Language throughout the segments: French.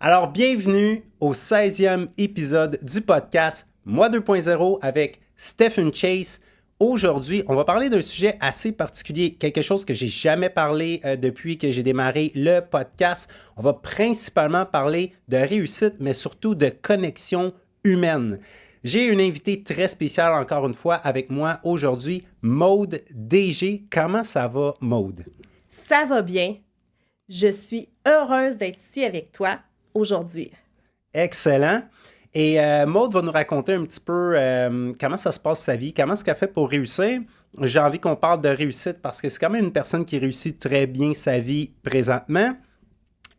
Alors, bienvenue au 16e épisode du podcast Moi 2.0 avec Stephen Chase. Aujourd'hui, on va parler d'un sujet assez particulier, quelque chose que j'ai jamais parlé depuis que j'ai démarré le podcast. On va principalement parler de réussite, mais surtout de connexion humaine. J'ai une invitée très spéciale encore une fois avec moi aujourd'hui, Maude DG. Comment ça va, Maude? Ça va bien. Je suis heureuse d'être ici avec toi aujourd'hui. Excellent. Et Maude va nous raconter un petit peu comment ça se passe sa vie, comment est-ce qu'elle fait pour réussir. J'ai envie qu'on parle de réussite parce que c'est quand même une personne qui réussit très bien sa vie présentement.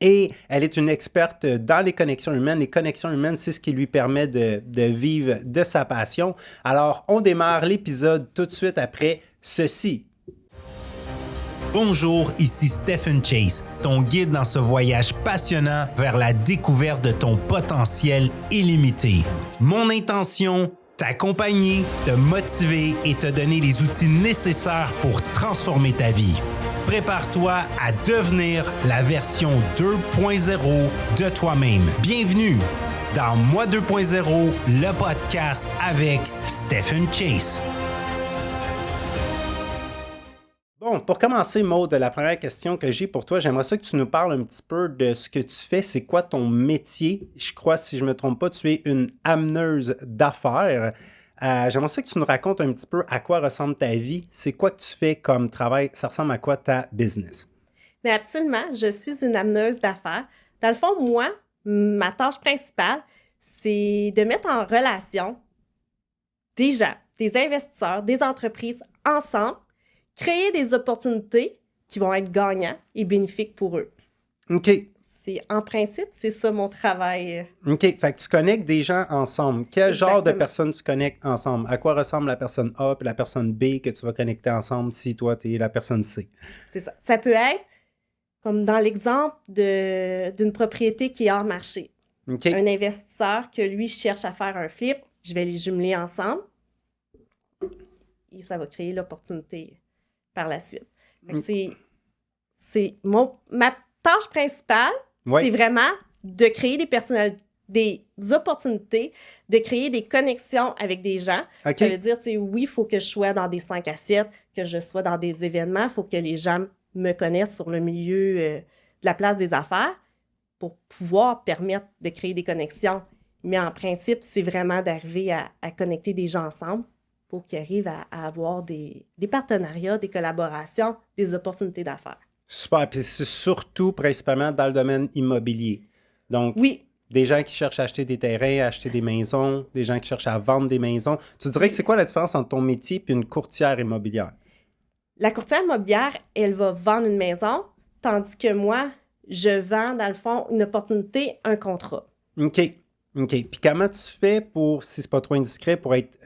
Et elle est une experte dans les connexions humaines. Les connexions humaines, c'est ce qui lui permet de vivre de sa passion. Alors, on démarre l'épisode tout de suite après ceci. Bonjour, ici Stephen Chase, ton guide dans ce voyage passionnant vers la découverte de ton potentiel illimité. Mon intention, t'accompagner, te motiver et te donner les outils nécessaires pour transformer ta vie. Prépare-toi à devenir la version 2.0 de toi-même. Bienvenue dans Moi 2.0, le podcast avec Stephen Chase. Bon, pour commencer, Maude, la première question que j'ai pour toi, j'aimerais ça que tu nous parles un petit peu de ce que tu fais. C'est quoi ton métier? Je crois, si je ne me trompe pas, tu es une ameneuse d'affaires. J'aimerais ça que tu nous racontes un petit peu à quoi ressemble ta vie. C'est quoi que tu fais comme travail? Ça ressemble à quoi ta business? Mais absolument, je suis une ameneuse d'affaires. Dans le fond, moi, ma tâche principale, c'est de mettre en relation des gens, des investisseurs, des entreprises ensemble, créer des opportunités qui vont être gagnants et bénéfiques pour eux. OK. En principe, c'est ça mon travail. OK. Fait que tu connectes des gens ensemble. Quel genre de Exactement. personnes tu connectes ensemble? À quoi ressemble la personne A et la personne B que tu vas connecter ensemble si toi, tu es la personne C? C'est ça. Ça peut être, comme dans l'exemple d'une propriété qui est hors marché. OK. Un investisseur que lui cherche à faire un flip, je vais les jumeler ensemble et ça va créer l'opportunité par la suite. Ma tâche principale, Ouais. c'est vraiment de créer des opportunités, de créer des connexions avec des gens. OK. Ça veut dire, oui, il faut que je sois dans des 5 à 7, que je sois dans des événements, il faut que les gens me connaissent sur le milieu de la place des affaires pour pouvoir permettre de créer des connexions. Mais en principe, c'est vraiment d'arriver à connecter des gens ensemble pour qu'ils arrivent à avoir des partenariats, des collaborations, des opportunités d'affaires. Super. Puis c'est surtout principalement dans le domaine immobilier. Donc, Oui. Des gens qui cherchent à acheter des terrains, à acheter des maisons, des gens qui cherchent à vendre des maisons. Tu dirais que c'est quoi la différence entre ton métier et une courtière immobilière? La courtière immobilière, elle va vendre une maison, tandis que moi, je vends, dans le fond, une opportunité, un contrat. OK. Puis comment tu fais pour, si c'est pas trop indiscret, pour être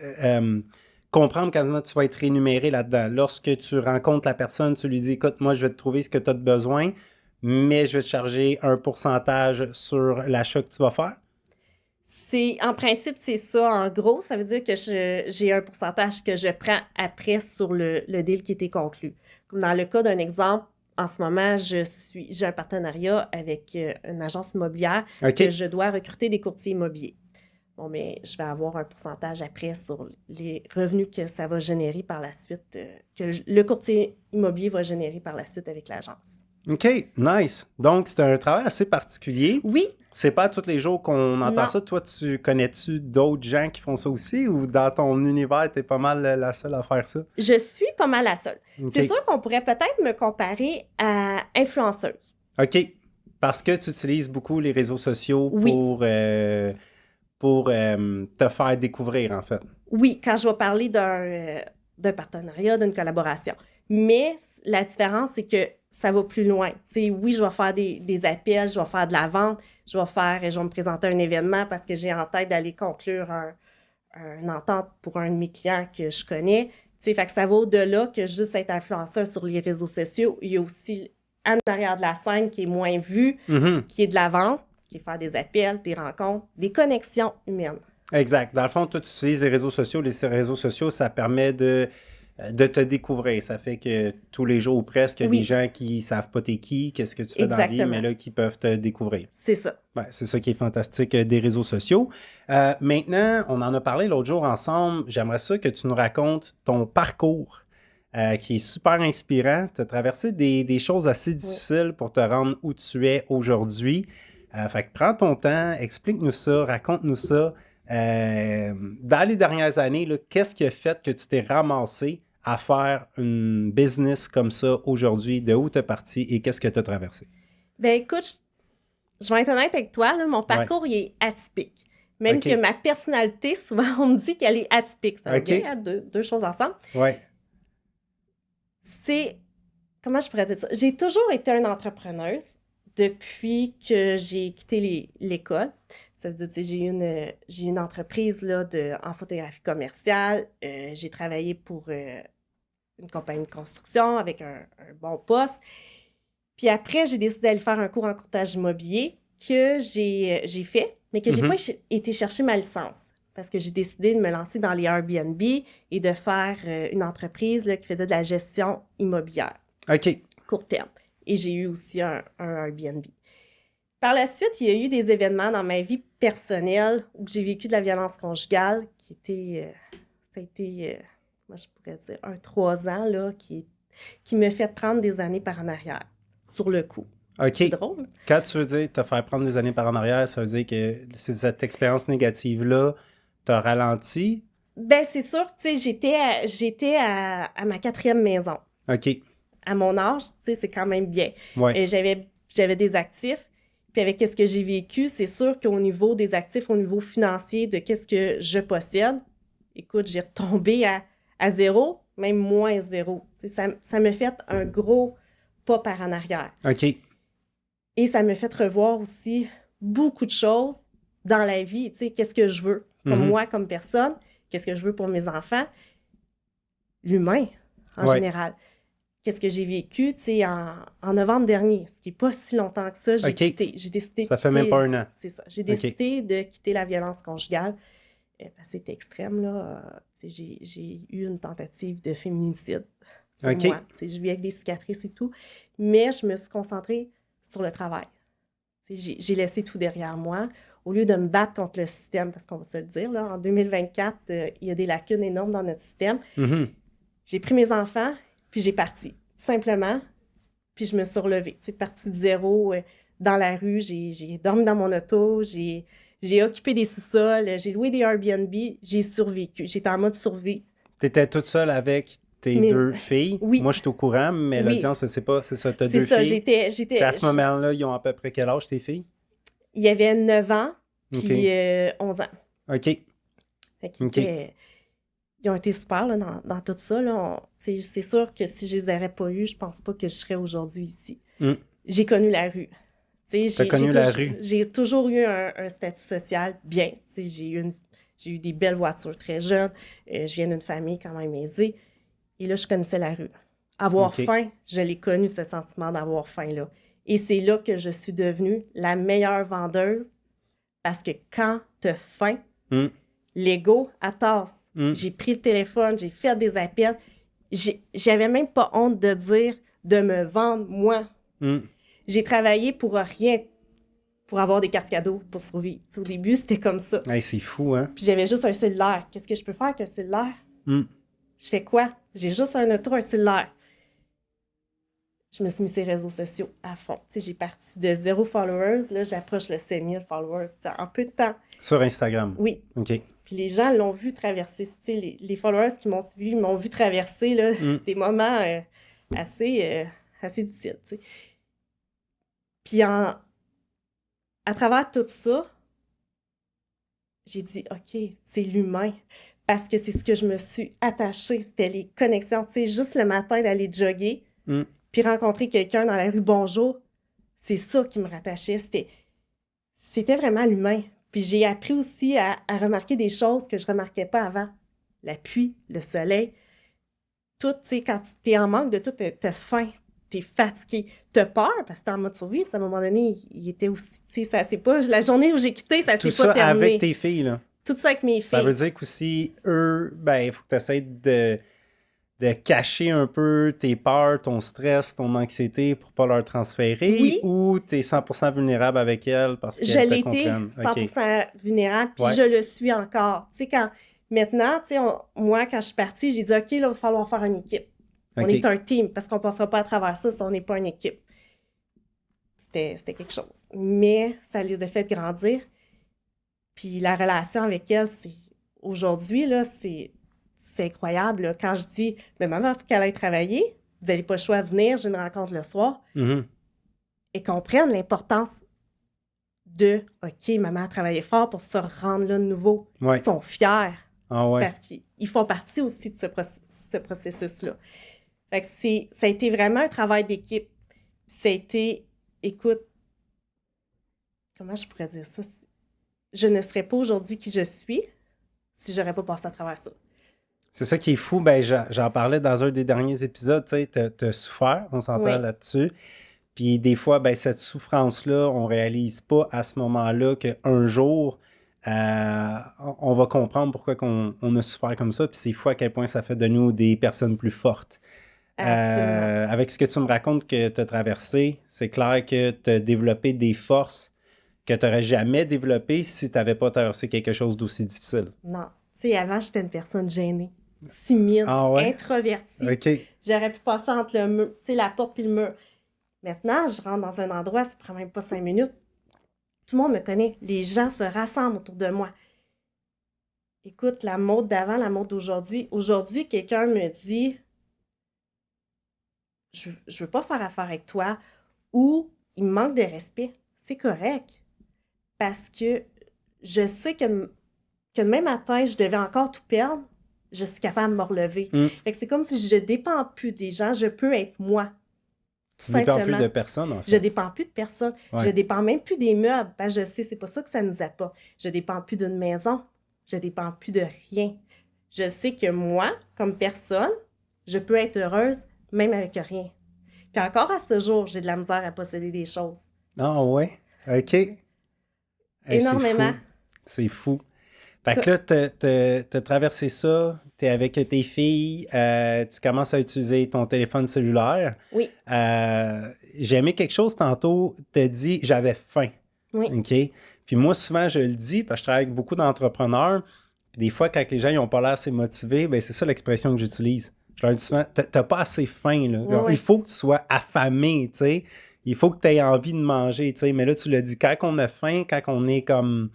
comprendre comment tu vas être rémunéré là-dedans? Lorsque tu rencontres la personne, tu lui dis, écoute, moi, je vais te trouver ce que tu as de besoin, mais je vais te charger un pourcentage sur l'achat que tu vas faire? En principe, c'est ça. En gros, ça veut dire que j'ai un pourcentage que je prends après sur le deal qui a été conclu. Comme dans le cas d'un exemple, en ce moment, j'ai un partenariat avec une agence immobilière OK. que je dois recruter des courtiers immobiliers. Bon, mais je vais avoir un pourcentage après sur les revenus que ça va générer par la suite, que le courtier immobilier va générer par la suite avec l'agence. OK, nice. Donc, c'est un travail assez particulier. Oui. C'est pas tous les jours qu'on entend Non. ça. Toi, connais-tu d'autres gens qui font ça aussi ou dans ton univers, t'es pas mal la seule à faire ça? Je suis pas mal la seule. OK. C'est sûr qu'on pourrait peut-être me comparer à influenceuse. OK. Parce que tu utilises beaucoup les réseaux sociaux Oui. pour te faire découvrir, en fait. Oui, quand je vais parler d'un partenariat, d'une collaboration. Mais la différence, c'est que ça va plus loin. T'sais, oui, je vais faire des appels, je vais faire de la vente, je vais me présenter à un événement parce que j'ai en tête d'aller conclure une entente pour un de mes clients que je connais. Fait que ça va au-delà que juste être influenceur sur les réseaux sociaux. Il y a aussi en arrière de la scène qui est moins vu, qui est de la vente, qui est faire des appels, des rencontres, des connexions humaines. Exact. Dans le fond, toi, tu utilises les réseaux sociaux. Les réseaux sociaux, ça permet de de te découvrir. Ça fait que tous les jours ou presque, il y a Oui. des gens qui savent pas t'es qui, qu'est-ce que tu fais dans la vie, Exactement. mais là, qui peuvent te découvrir. C'est ça. Ouais, c'est ça qui est fantastique des réseaux sociaux. Maintenant, on en a parlé l'autre jour ensemble. J'aimerais ça que tu nous racontes ton parcours qui est super inspirant. Tu as traversé des choses assez difficiles pour te rendre où tu es aujourd'hui. Fait que prends ton temps, explique-nous ça, raconte-nous ça. Dans les dernières années, là, qu'est-ce qui a fait que tu t'es ramassé à faire une business comme ça aujourd'hui? De où tu es parti et qu'est-ce que tu as traversé? Ben écoute, je vais être honnête avec toi, là, mon parcours, il est atypique. Même OK. que ma personnalité, souvent, on me dit qu'elle est atypique. Ça va OK. bien, hein, deux choses ensemble. Ouais. C'est... Comment je pourrais dire ça? J'ai toujours été une entrepreneuse depuis que j'ai quitté l'école. Ça veut dire, tu sais, j'ai une entreprise là, en photographie commerciale. J'ai travaillé pour une compagnie de construction avec un bon poste. Puis après, j'ai décidé d'aller faire un cours en courtage immobilier que j'ai fait, mais que je n'ai pas été chercher ma licence parce que j'ai décidé de me lancer dans les Airbnb et de faire une entreprise là, qui faisait de la gestion immobilière. OK. Court terme. Et j'ai eu aussi un Airbnb. Par la suite, il y a eu des événements dans ma vie personnelle où j'ai vécu de la violence conjugale qui était, ça a été, moi je pourrais dire, 3 ans là, qui me fait prendre des années par en arrière, sur le coup. OK. C'est drôle. Quand tu veux dire te faire prendre des années par en arrière, ça veut dire que cette expérience négative-là t'a ralenti? Ben c'est sûr, tu sais, j'étais à ma 4e maison. OK. À mon âge, tu sais, c'est quand même bien. Ouais. J'avais des actifs. Puis avec ce que j'ai vécu, c'est sûr qu'au niveau des actifs, au niveau financier, de qu'est-ce que je possède, écoute, j'ai retombé à zéro, même moins zéro. Tu sais, ça me fait un gros pas par en arrière. OK. Et ça me fait revoir aussi beaucoup de choses dans la vie. Tu sais, qu'est-ce que je veux, comme moi, comme personne, qu'est-ce que je veux pour mes enfants, l'humain en général. Qu'est-ce que j'ai vécu, tu sais, en novembre dernier, ce qui n'est pas si longtemps que ça, j'ai quitté. J'ai décidé ça fait même pas un an. C'est ça. J'ai décidé de quitter la violence conjugale. C'était extrême, là. J'ai eu une tentative de féminicide sur moi. Je vis avec des cicatrices et tout. Mais je me suis concentrée sur le travail. J'ai laissé tout derrière moi. Au lieu de me battre contre le système, parce qu'on va se le dire, là, en 2024, il y a des lacunes énormes dans notre système. J'ai pris mes enfants, puis j'ai parti, tout simplement. Puis je me suis relevée. Partie de zéro dans la rue. J'ai dormi dans mon auto, j'ai occupé des sous-sols, j'ai loué des Airbnb, j'ai survécu. J'étais en mode survie. Tu étais toute seule avec tes 2 filles. Oui. Moi, je suis au courant, mais l'audience, je ne sais pas. C'est ça, tu as 2 filles. C'est ça, j'étais... Puis à ce moment-là, ils ont à peu près quel âge, tes filles? Il y avait 9 ans, puis 11 ans. OK. Fait ils ont été super là, dans tout ça. C'est sûr que si je les aurais pas eus, je pense pas que je serais aujourd'hui ici. J'ai connu la rue. T'as connu la rue? J'ai toujours eu un statut social bien. J'ai eu des belles voitures très jeunes. Je viens d'une famille quand même aisée. Et là, je connaissais la rue. Avoir faim, je l'ai connu, ce sentiment d'avoir faim, là. Et c'est là que je suis devenue la meilleure vendeuse parce que quand tu as faim, l'ego tasse. J'ai pris le téléphone, j'ai fait des appels. J'avais même pas honte de dire, de me vendre, moi. J'ai travaillé pour rien, pour avoir des cartes cadeaux, pour survivre. Au début, c'était comme ça. Hey, c'est fou, hein? Puis j'avais juste un cellulaire. Qu'est-ce que je peux faire avec un cellulaire? Je fais quoi? J'ai juste un auto, un cellulaire. Je me suis mis sur les réseaux sociaux à fond. J'ai parti de 0 followers. Là, j'approche le 5000 followers en peu de temps. Sur Instagram? Oui. OK. Puis les gens l'ont vu traverser. Les followers qui m'ont suivi m'ont vu traverser là, des moments assez difficiles. T'sais. Puis à travers tout ça, j'ai dit, OK, c'est l'humain. Parce que c'est ce que je me suis attachée. C'était les connexions. Juste le matin d'aller jogger, puis rencontrer quelqu'un dans la rue, bonjour, c'est ça qui me rattachait. C'était vraiment l'humain. Puis j'ai appris aussi à remarquer des choses que je ne remarquais pas avant. La pluie, le soleil, tout, tu sais, quand tu es en manque de tout, tu as faim, tu es fatigué, tu as peur parce que tu es en mode survie. À un moment donné, il était aussi, tu sais, ça c'est pas, la journée où j'ai quitté, ça s'est pas terminé. Tout ça avec tes filles, là? Tout ça avec mes filles. Ça veut dire qu'aussi, eux, ben il faut que tu essaies de de cacher un peu tes peurs, ton stress, ton anxiété pour pas leur transférer? Oui. Ou tu es 100% vulnérable avec elles parce Je qu'elles te l'étais comprennent? 100% vulnérable, puis Ouais. je le suis encore. Tu sais, maintenant, tu sais, moi, quand je suis partie, j'ai dit, OK, là, il va falloir faire une équipe. On est un team, parce qu'on ne passera pas à travers ça si on n'est pas une équipe. C'était quelque chose. Mais ça les a fait grandir. Puis la relation avec elles, aujourd'hui, là, c'est incroyable. Là. Quand je dis, mais maman, il faut qu'elle aille travailler, vous n'avez pas le choix de venir, j'ai une rencontre le soir, et comprennent l'importance de, OK, maman a travaillé fort pour se rendre là de nouveau. Ouais. Ils sont fiers. Ah ouais. Parce qu'ils font partie aussi de ce processus-là. Fait que ça a été vraiment un travail d'équipe. Ça a été, écoute, comment je pourrais dire ça? Je ne serais pas aujourd'hui qui je suis si je n'aurais pas passé à travers ça. C'est ça qui est fou. Ben, j'en parlais dans un des derniers épisodes. Tu sais, t'as souffert, on s'entend là-dessus. Puis des fois, ben, cette souffrance-là, on ne réalise pas à ce moment-là qu'un jour, on va comprendre pourquoi on a souffert comme ça. Puis c'est fou à quel point ça fait de nous des personnes plus fortes. Absolument. Avec ce que tu me racontes que tu as traversé, c'est clair que tu as développé des forces que tu n'aurais jamais développées si tu n'avais pas traversé quelque chose d'aussi difficile. Non. Tu sais, avant, j'étais une personne gênée, timide, introvertie. OK. J'aurais pu passer entre le mur, tu sais, la porte puis le mur. Maintenant, je rentre dans un endroit, ça prend même pas 5 minutes. Tout le monde me connaît. Les gens se rassemblent autour de moi. Écoute, la mode d'avant, la mode d'aujourd'hui. Aujourd'hui, quelqu'un me dit je veux pas faire affaire avec toi ou il me manque de respect. C'est correct. Parce que je sais que demain matin, je devais encore tout perdre, je suis capable de me relever. Fait que c'est comme si je ne dépends plus des gens, je peux être moi. Tu ne dépends plus de personne, en fait. Je ne dépends plus de personne. Ouais. Je ne dépends même plus des meubles. Ben, je sais, c'est pas ça que ça nous apporte. Je ne dépends plus d'une maison. Je ne dépends plus de rien. Je sais que moi, comme personne, je peux être heureuse même avec rien. Puis encore à ce jour, j'ai de la misère à posséder des choses. Ah ouais? OK. Énormément. C'est fou. Fait que là, t'as traversé ça, t'es avec tes filles, tu commences à utiliser ton téléphone cellulaire. Oui. J'ai aimé quelque chose tantôt, t'as dit « j'avais faim ». Oui. OK? Puis moi, souvent, je le dis, parce que je travaille avec beaucoup d'entrepreneurs, puis des fois, quand les gens n'ont pas l'air assez motivés, ben c'est ça l'expression que j'utilise. Je leur dis souvent « t'as pas assez faim, là. Oui. Il faut que tu sois affamé, tu sais. Il faut que tu aies envie de manger, tu sais. » Mais là, tu l'as dit, quand on a faim, quand on est comme...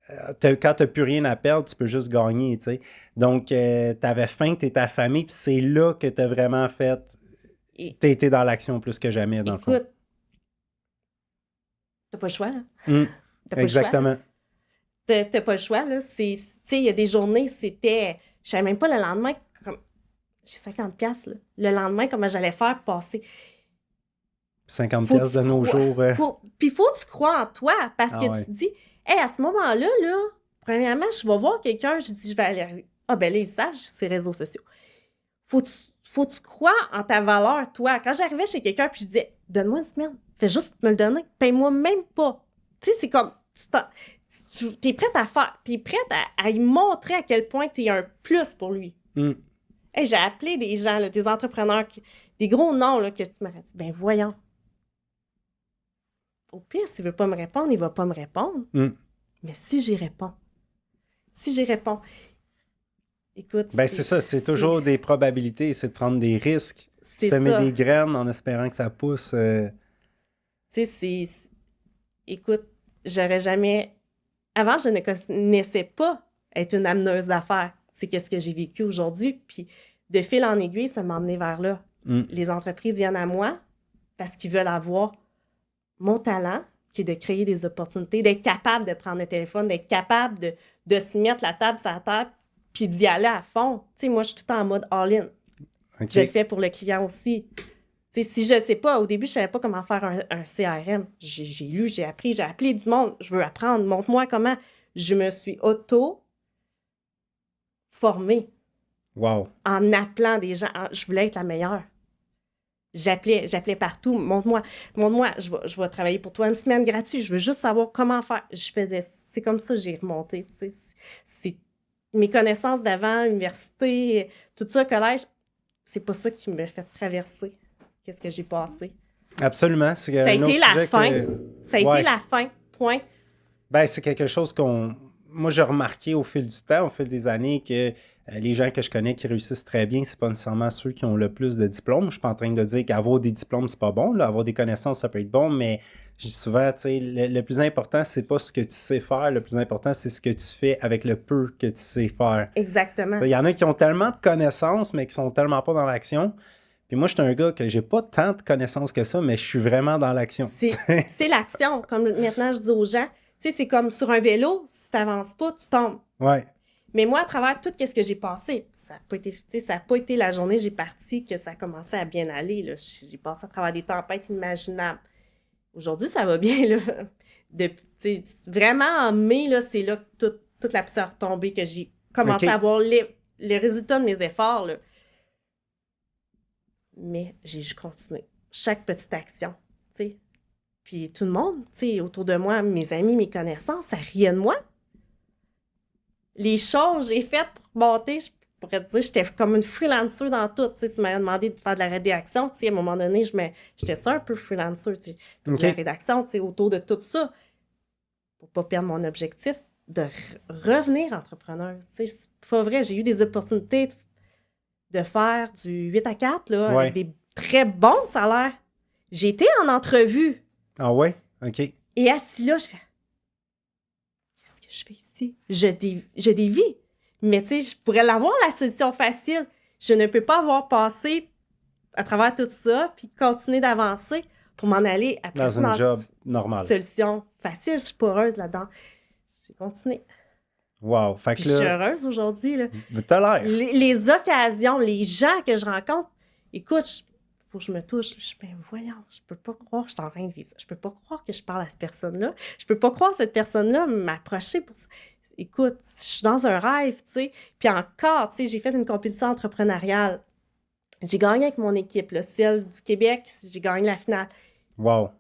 quand tu n'as plus rien à perdre, tu peux juste gagner, tu sais. Donc, tu avais faim, tu étais affamé, puis c'est là que tu as vraiment fait... Tu as été dans l'action plus que jamais, dans le fond. Écoute, t'as pas le choix, là. Exactement. T'as pas le choix, là. Tu sais, il y a des journées, c'était... Je savais même pas le lendemain, comme... J'ai 50$, là. Le lendemain, comment j'allais faire passer... 50$ de nos jours. Puis faut que tu crois en toi, parce que ouais. tu te dis... Hey, à ce moment-là, là, premièrement, je vais voir quelqu'un, je dis, je vais aller... Ah, ben là, ils savent, c'est réseaux sociaux. Faut que tu crois en ta valeur, toi. Quand j'arrivais chez quelqu'un, puis je disais, donne-moi une semaine, fais juste me le donner, paye-moi même pas. Tu sais, c'est comme, tu es prête à faire, tu es prête à lui montrer à quel point tu es un plus pour lui. Hey, j'ai appelé des gens, là, des entrepreneurs, des gros noms, là, que tu m'aurais dit, ben voyons. Au pire, s'il ne veut pas me répondre, il ne va pas me répondre. Mais si j'y réponds, écoute... Ben c'est ça, c'est toujours des probabilités, c'est de prendre des risques, semer des graines en espérant que ça pousse. Tu sais, écoute, j'aurais jamais... Avant, je ne connaissais pas être une ameneuse d'affaires. C'est qu'est-ce que j'ai vécu aujourd'hui, puis de fil en aiguille, ça m'a emmené vers là. Les entreprises viennent à moi parce qu'ils veulent avoir mon talent, qui est de créer des opportunités, d'être capable de prendre le téléphone, d'être capable de se mettre la table sur la table puis d'y aller à fond. Tu sais, moi, je suis tout le temps en mode all-in. Okay. Je le fais pour le client aussi. Tu sais, si je ne sais pas, au début, je ne savais pas comment faire un CRM. J'ai lu, j'ai appris, j'ai appelé du monde. Je veux apprendre, montre-moi comment. Je me suis auto-formée. Wow. En appelant des gens. Je voulais être la meilleure. J'appelais partout. Montre-moi, je vais travailler pour toi une semaine gratuite. Je veux juste savoir comment faire. C'est comme ça que j'ai remonté. Tu sais. C'est mes connaissances d'avant, université, tout ça, collège. c'est pas ça qui me fait traverser qu'est-ce que j'ai passé. Absolument. C'est Ça a un autre été la sujet fin. que... Ça a été la fin. Point. Ben, c'est quelque chose moi, j'ai remarqué au fil du temps, au fil des années, que les gens que je connais qui réussissent très bien, c'est pas nécessairement ceux qui ont le plus de diplômes. Je suis pas en train de dire qu'avoir des diplômes, c'est pas bon. Là. Avoir des connaissances, ça peut être bon, mais je dis souvent, tu sais, le plus important, c'est pas ce que tu sais faire. Le plus important, c'est ce que tu fais avec le peu que tu sais faire. Exactement. Il y en a qui ont tellement de connaissances, mais qui sont tellement pas dans l'action. Puis moi, je suis un gars que j'ai pas tant de connaissances que ça, mais je suis vraiment dans l'action. C'est l'action. Comme maintenant, je dis aux gens, tu sais, c'est comme sur un vélo, si tu n'avances pas, tu tombes. Ouais. Mais moi, à travers tout ce que j'ai passé, ça n'a pas été la journée où j'ai parti que ça a commencé à bien aller. Là. J'ai passé à travers des tempêtes inimaginables. Aujourd'hui, ça va bien. Là. Vraiment, en mai, là, c'est là que toute la poussière est tombée, que j'ai commencé à voir les résultats de mes efforts. Là. Mais j'ai juste continué. Chaque petite action, tu sais. Puis tout le monde, tu sais, autour de moi, mes amis, mes connaissances, ça riait de moi. Les choses que j'ai faites pour monter, je pourrais te dire, j'étais comme une freelancer dans tout. Tu sais, tu m'avais demandé de faire de la rédaction, tu sais, à un moment donné, j'étais ça un peu freelancer, tu sais. De la rédaction, tu sais, autour de tout ça. Pour pas perdre mon objectif, de revenir entrepreneuse. Tu sais, c'est pas vrai, j'ai eu des opportunités de faire du 8 à 4, là, avec des très bons salaires. J'ai été en entrevue. Ah ouais? OK. Et assis là, je fais, qu'est-ce que je fais ici? Je dévie. Mais tu sais, je pourrais l'avoir, la solution facile. Je ne peux pas avoir passé à travers tout ça puis continuer d'avancer pour m'en aller après dans un job normal. Solution facile. Je suis pas heureuse là-dedans. J'ai continué. Wow. Fait que je suis heureuse aujourd'hui. Là. T'as l'air. Les occasions, les gens que je rencontre, écoute, faut que je me touche. Je suis bien, voyons, je peux pas croire que je suis en train de vivre ça. Je peux pas croire que je parle à cette personne-là. Je peux pas croire que cette personne-là m'approcher pour ça. Écoute, je suis dans un rêve, tu sais. Puis encore, tu sais, j'ai fait une compétition entrepreneuriale. J'ai gagné avec mon équipe, là, celle du Québec. J'ai gagné la finale. Wow.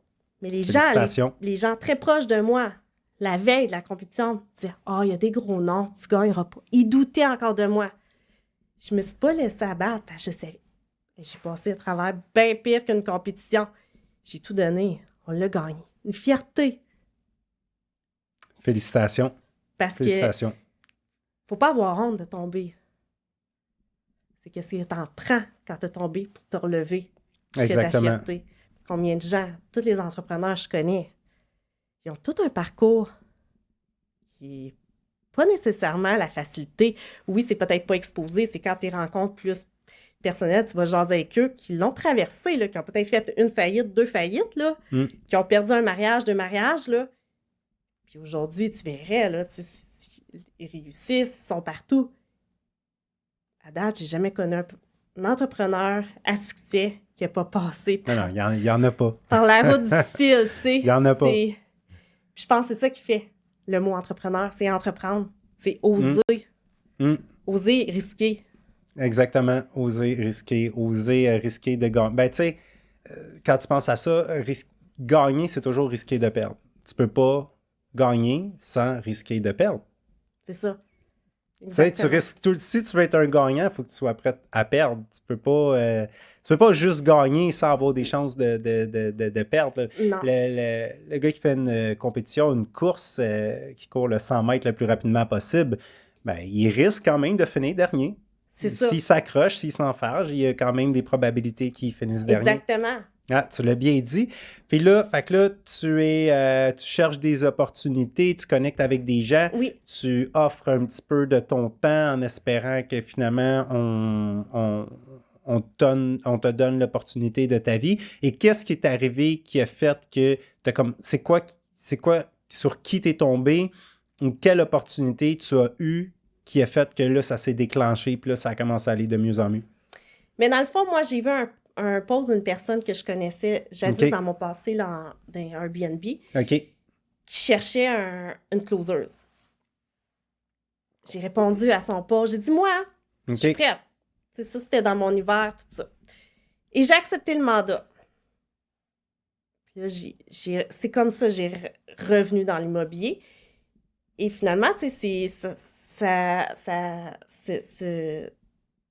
Mais les gens très proches de moi, la veille de la compétition, disaient « Ah, il y a des gros noms, tu gagneras pas. » Ils doutaient encore de moi. Je me suis pas laissée abattre parce que je savais. J'ai passé à travers bien pire qu'une compétition. J'ai tout donné. On l'a gagné. Une fierté. Félicitations. Parce que faut pas avoir honte de tomber. C'est qu'est-ce que t'en prends quand t'as tombé pour te relever. Exactement. Ta fierté. Parce combien de gens, tous les entrepreneurs que je connais, ils ont tout un parcours qui est pas nécessairement la facilité. Oui, c'est peut-être pas exposé. C'est quand tes rencontres plus personnelles, tu vas jaser avec eux qui l'ont traversé, là, qui ont peut-être fait une faillite, 2 faillites, là, qui ont perdu un mariage, 2 mariages. Là. Puis aujourd'hui, tu verrais, là, ils réussissent, ils sont partout. À date, j'ai jamais connu un entrepreneur à succès qui n'a pas passé non, il y en a pas. Par la route difficile, tu sais. Il y en a pas. Je pense que c'est ça qui fait le mot entrepreneur, c'est entreprendre, c'est oser. Oser risquer. Exactement, oser risquer de gagner. Ben, tu sais, quand tu penses à ça, gagner, c'est toujours risquer de perdre. Tu peux pas gagner sans risquer de perdre. C'est ça. Tu sais, tu risques si tu veux être un gagnant, il faut que tu sois prêt à perdre. Tu peux pas juste gagner sans avoir des chances de perdre. Non. Le gars qui fait une compétition, une course, qui court le 100 mètres le plus rapidement possible, ben, il risque quand même de finir dernier. C'est ça. S'il s'accroche, s'il s'enfarge, il y a quand même des probabilités qu'il finisse dernier. Exactement. Ah, tu l'as bien dit. Puis là, tu cherches des opportunités, tu connectes avec des gens, oui. Tu offres un petit peu de ton temps en espérant que finalement, on te donne l'opportunité de ta vie. Et qu'est-ce qui est arrivé qui a fait que c'est quoi sur qui t'es tombé ou quelle opportunité tu as eue qui a fait que là, ça s'est déclenché puis là, ça a commencé à aller de mieux en mieux? Mais dans le fond, moi, j'ai vu un post d'une personne que je connaissais jadis dans mon passé là, dans un Airbnb qui cherchait une closeuse. J'ai répondu à son post. J'ai dit, moi, je suis prête. C'est ça, c'était dans mon hiver, tout ça. Et j'ai accepté le mandat. Puis là, c'est comme ça que j'ai revenu dans l'immobilier. Et finalement, tu sais,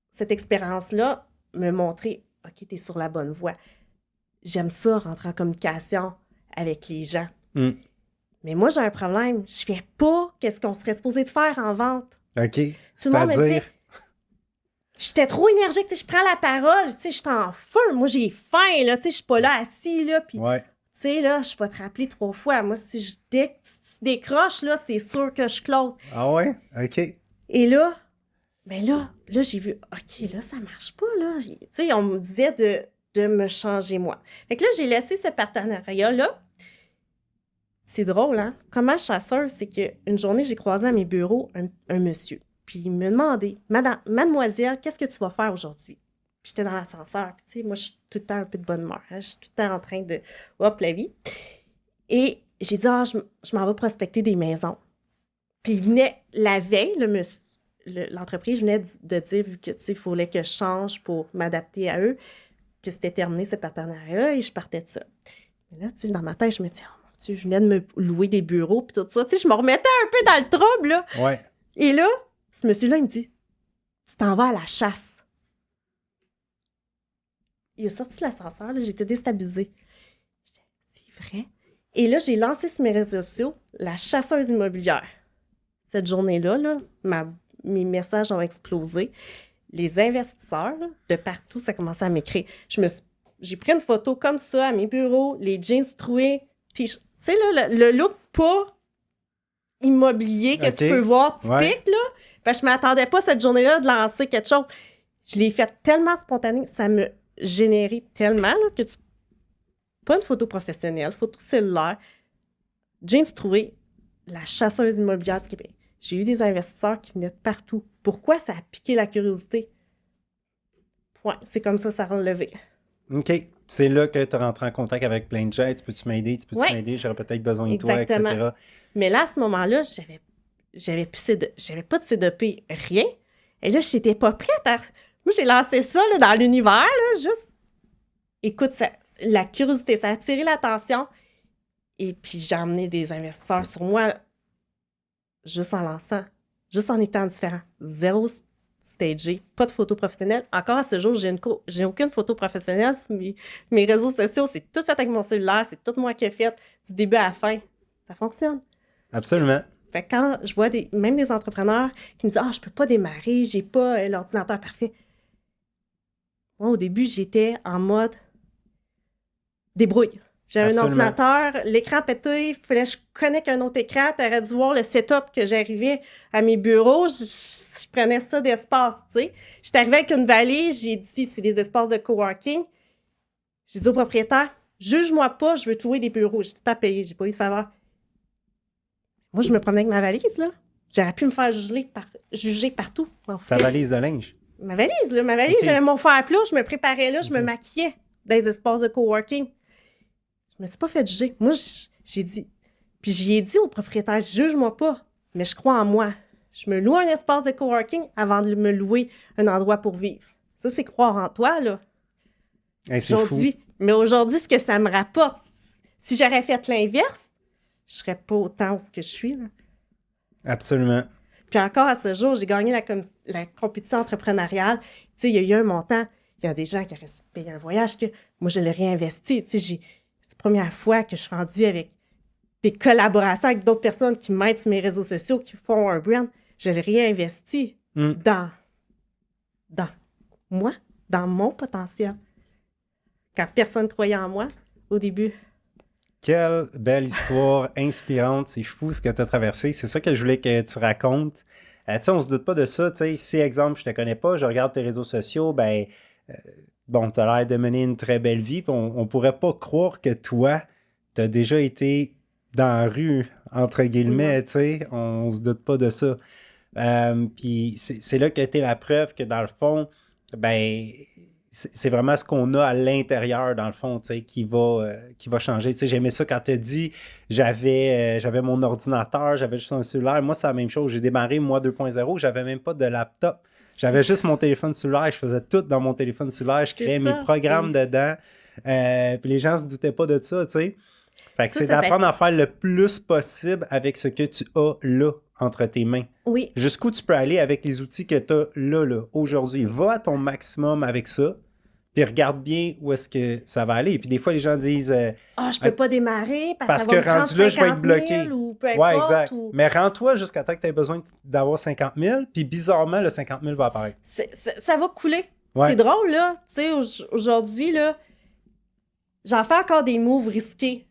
cette expérience-là me montrer, OK, tu es sur la bonne voie. J'aime ça, rentrer en communication avec les gens. Mais moi, j'ai un problème. Je fais pas qu'est-ce qu'on serait supposé de faire en vente. OK. Tout le monde me dit, j'étais trop énergique, tu sais, je prends la parole, tu sais, je suis en feu. Moi, j'ai faim, là, tu sais, je suis pas là assis, là, puis, tu sais, là, je vais te rappeler 3 fois. Moi, si tu décroches, là, c'est sûr que je close. Ah ouais? OK. Et là, ben là, j'ai vu, OK, là, ça marche pas, là. Tu sais, on me disait de me changer moi. Fait que là, j'ai laissé ce partenariat-là. C'est drôle, hein? Comment chasseuse, c'est qu'une journée, j'ai croisé à mes bureaux un monsieur. Puis il me demandait, Mademoiselle, qu'est-ce que tu vas faire aujourd'hui? Puis j'étais dans l'ascenseur. Puis tu sais, moi, je suis tout le temps un peu de bonne humeur. Hein? Je suis tout le temps en train de... Hop, la vie. Et j'ai dit, je m'en vais prospecter des maisons. Puis il venait la veille, l'entreprise venait de dire, vu que, tu sais, il fallait que je change pour m'adapter à eux, que c'était terminé ce partenariat et je partais de ça. Mais là, tu sais, dans ma tête, je me dis, je venais de me louer des bureaux puis tout ça. Tu sais, je me remettais un peu dans le trouble, là. Ouais. Et là, ce monsieur-là, il me dit, tu t'en vas à la chasse. Il a sorti l'ascenseur, là, j'étais déstabilisée. J'étais, c'est vrai? Et là, j'ai lancé sur mes réseaux sociaux la chasseuse immobilière. Cette journée-là, là, mes messages ont explosé. Les investisseurs, là, de partout, ça commençait à m'écrire. J'ai pris une photo comme ça à mes bureaux, les jeans troués, t-shirt. Tu sais, là, le look pas immobilier que tu peux voir typique, là. Ben, je m'attendais pas cette journée-là de lancer quelque chose. Je l'ai fait tellement spontané, ça me générait tellement, là, que pas une photo professionnelle, photo cellulaire. Jeans trouvé, la chasseuse immobilière du Québec. J'ai eu des investisseurs qui venaient de partout. Pourquoi? Ça a piqué la curiosité. Point. C'est comme ça a relevé. OK. C'est là que tu es rentré en contact avec plein de gens. Tu peux-tu m'aider? M'aider? J'aurais peut-être besoin de toi, etc. Mais là, à ce moment-là, j'avais pas de CDP, rien. Et là, je n'étais pas prête à... Moi, j'ai lancé ça là, dans l'univers, là, juste... Écoute, la curiosité, ça a attiré l'attention. Et puis, j'ai emmené des investisseurs sur moi juste en lançant, juste en étant différent. Zéro stagé, pas de photo professionnelle. Encore à ce jour, j'ai aucune photo professionnelle sur mes réseaux sociaux. C'est tout fait avec mon cellulaire, c'est tout moi qui ai fait du début à la fin. Ça fonctionne. Absolument. Fait que quand je vois même des entrepreneurs qui me disent « Ah, je peux pas démarrer, j'ai pas l'ordinateur parfait. » Moi, au début, j'étais en mode débrouille. J'avais un ordinateur, l'écran pété, il fallait que je connecte un autre écran. Tu aurais dû voir le setup que j'arrivais à mes bureaux. Je prenais ça d'espace, tu sais. J'étais arrivée avec une valise, j'ai dit c'est des espaces de coworking. J'ai dit au propriétaire, juge-moi pas, je veux te louer des bureaux. J'ai tout à payer, j'ai pas eu de faveur. Moi, je me promenais avec ma valise, là. J'aurais pu me faire juger partout. Ta valise de linge? Ma valise, là. Ma valise, j'avais mon fer plat, je me préparais là, je me maquillais dans les espaces de coworking. Je me suis pas fait juger. Moi, j'ai dit... Puis j'y ai dit au propriétaire, juge-moi pas, mais je crois en moi. Je me loue un espace de coworking avant de me louer un endroit pour vivre. Ça, c'est croire en toi, là. Hey, c'est aujourd'hui. Fou. Mais aujourd'hui, ce que ça me rapporte, si j'aurais fait l'inverse, je serais pas autant où ce que je suis, là. Absolument. Puis encore à ce jour, j'ai gagné la compétition entrepreneuriale. Tu sais, il y a eu un montant. Il y a des gens qui auraient payé un voyage que moi, je l'ai réinvesti. Tu sais, c'est la première fois que je suis rendue avec des collaborations avec d'autres personnes qui m'aident sur mes réseaux sociaux, qui font un brand. Je l'ai réinvesti dans moi, dans mon potentiel. Quand personne croyait en moi au début. Quelle belle histoire inspirante. C'est fou ce que tu as traversé. C'est ça que je voulais que tu racontes. Tu sais, on se doute pas de ça. Tu sais, si, exemple, je te connais pas, je regarde tes réseaux sociaux, ben, bon, tu as l'air de mener une très belle vie. Puis on pourrait pas croire que toi, tu as déjà été dans la rue, entre guillemets, tu sais. On se doute pas de ça. Puis c'est là qu'a été la preuve que, dans le fond, ben... c'est vraiment ce qu'on a à l'intérieur, dans le fond, tu sais, qui va changer. Tu sais, j'aimais ça quand tu as dit, j'avais mon ordinateur, j'avais juste un cellulaire. Moi, c'est la même chose. J'ai démarré, moi, 2.0, j'avais même pas de laptop. J'avais juste mon téléphone cellulaire. Je faisais tout dans mon téléphone cellulaire. Je créais mes programmes dedans. Puis les gens se doutaient pas de ça, tu sais. Fait que c'est d'apprendre à faire le plus possible avec ce que tu as là, entre tes mains. Oui. Jusqu'où tu peux aller avec les outils que tu as là, aujourd'hui. Va à ton maximum avec ça, puis regarde bien où est-ce que ça va aller. Puis des fois, les gens disent... je peux pas démarrer parce que que ça va me rendu là, je vais être 50 000 bloqué. ou peu Ouais, importe. exact. Mais rends-toi jusqu'à temps que tu aies besoin d'avoir 50 000, puis bizarrement, le 50 000 va apparaître. Ça va couler. Ouais. C'est drôle, là. Tu sais, aujourd'hui, là, j'en fais encore des moves risqués.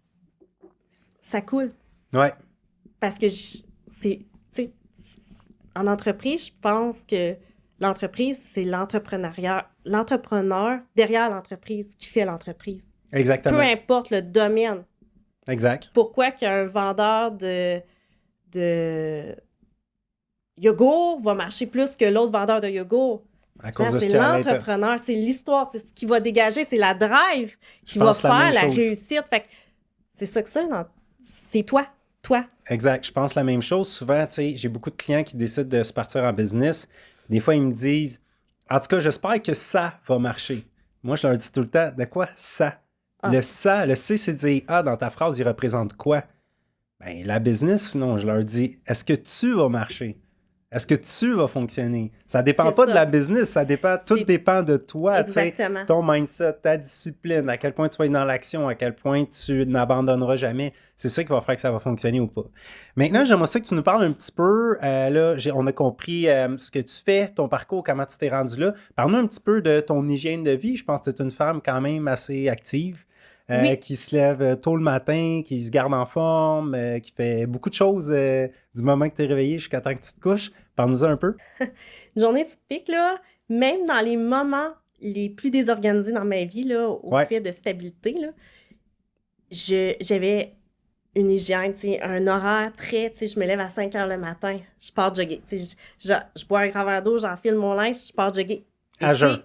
Ça coule. Ouais. Parce que en entreprise, je pense que l'entreprise, c'est l'entrepreneur derrière l'entreprise qui fait l'entreprise. Exactement. Peu importe le domaine. Exact. Pourquoi qu'un vendeur de yogourt va marcher plus que l'autre vendeur de yogourt? À cause de ce c'est qu'il y a à l'entrepreneur, c'est l'histoire, c'est ce qui va dégager, c'est la drive qui va pense la faire même la chose. réussite. Fait que c'est ça que c'est toi. Exact. Je pense la même chose. Souvent, tu sais, j'ai beaucoup de clients qui décident de se partir en business. Des fois, ils me disent, en tout cas, j'espère que ça va marcher. Moi, je leur dis tout le temps, de quoi ça? Le ça, le C, c'est dire, dans ta phrase, il représente quoi? Ben, la business, non, je leur dis, est-ce que tu vas marcher? Est-ce que tu vas fonctionner? Ça dépend pas de la business, ça dépend, tout dépend de toi, tu sais, ton mindset, ta discipline, à quel point tu vas être dans l'action, à quel point tu n'abandonneras jamais. C'est ça qui va faire que ça va fonctionner ou pas. Maintenant, j'aimerais ça que tu nous parles un petit peu, là, on a compris ce que tu fais, ton parcours, comment tu t'es rendu là. Parle-nous un petit peu de ton hygiène de vie. Je pense que tu es une femme quand même assez active. Qui se lève tôt le matin, qui se garde en forme, qui fait beaucoup de choses du moment que tu es réveillé jusqu'à temps que tu te couches. Parle-nous un peu. Une journée typique, là, même dans les moments les plus désorganisés dans ma vie, là, au fait de stabilité, là, j'avais une hygiène, un horaire très... Je me lève à 5 heures le matin, je pars jogger. Je bois un grand verre d'eau, j'enfile mon linge, je pars jogger. À jeun?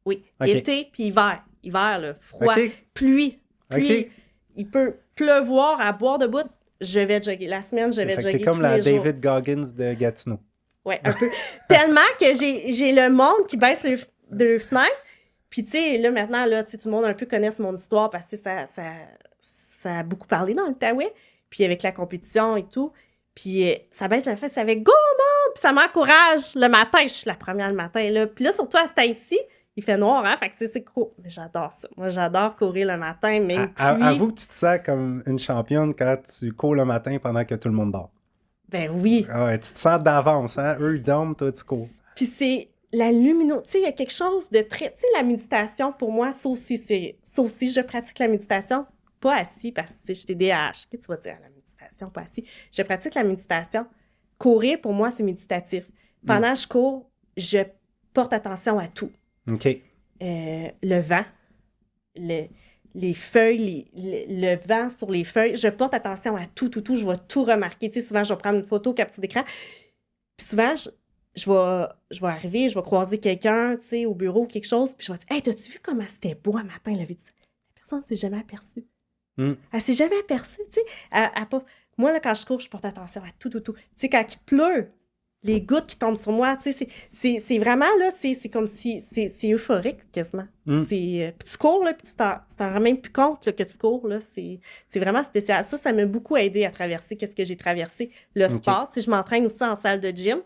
Oui. Okay. Été puis hiver. Hiver, là, froid, pluie. Puis, il peut pleuvoir à boire debout, je vais jogger. La semaine, je vais jogger. T'es comme la David Goggins de Gatineau. Oui, un peu. Tellement que j'ai le monde qui baisse le fenêtre. Puis, tu sais, là, maintenant, là, tout le monde un peu connaît mon histoire parce que ça a beaucoup parlé dans l'Outaouais. Puis, avec la compétition et tout. Puis, ça baisse le fenêtre, ça fait « Go, mon! » Puis, ça m'encourage le matin. Je suis la première le matin, là. Puis là, surtout à ce temps-ci, il fait noir, hein? Fait que c'est cool. Mais j'adore ça. Moi, j'adore courir le matin, même Avoue que tu te sens comme une championne quand tu cours le matin pendant que tout le monde dort. Ben oui. Ouais, tu te sens d'avance, hein? Eux, ils dorment, toi, tu cours. Puis c'est la luminosité. Tu sais, il y a quelque chose de très... Tu sais, la méditation, pour moi, ça aussi, je pratique la méditation, pas assis, parce que, tu sais, je suis TDAH. Qu'est-ce que tu vas dire à la méditation, pas assis? Je pratique la méditation. Courir, pour moi, c'est méditatif. Pendant que je cours, je porte attention à tout. OK. Le vent, les feuilles, le vent sur les feuilles. Je porte attention à tout. Je vais tout remarquer. Tu sais, souvent, je vais prendre une photo, capture d'écran. Puis souvent, je vais arriver, je vais croiser quelqu'un, tu sais, au bureau ou quelque chose. Puis je vais dire, « Hey, t'as-tu vu comment c'était beau un matin, la vie? » La personne ne s'est jamais aperçue. Elle s'est jamais aperçue, tu sais. Moi, là, quand je cours, je porte attention à tout. Tu sais, quand il pleut, les gouttes qui tombent sur moi, tu sais, c'est vraiment, là, c'est comme si... C'est euphorique, quasiment. Puis tu cours, là, puis tu t'en rends même plus compte là, que tu cours, là. C'est vraiment spécial. Ça m'a beaucoup aidé à traverser qu'est-ce que j'ai traversé. Le sport, tu sais, je m'entraîne aussi en salle de gym,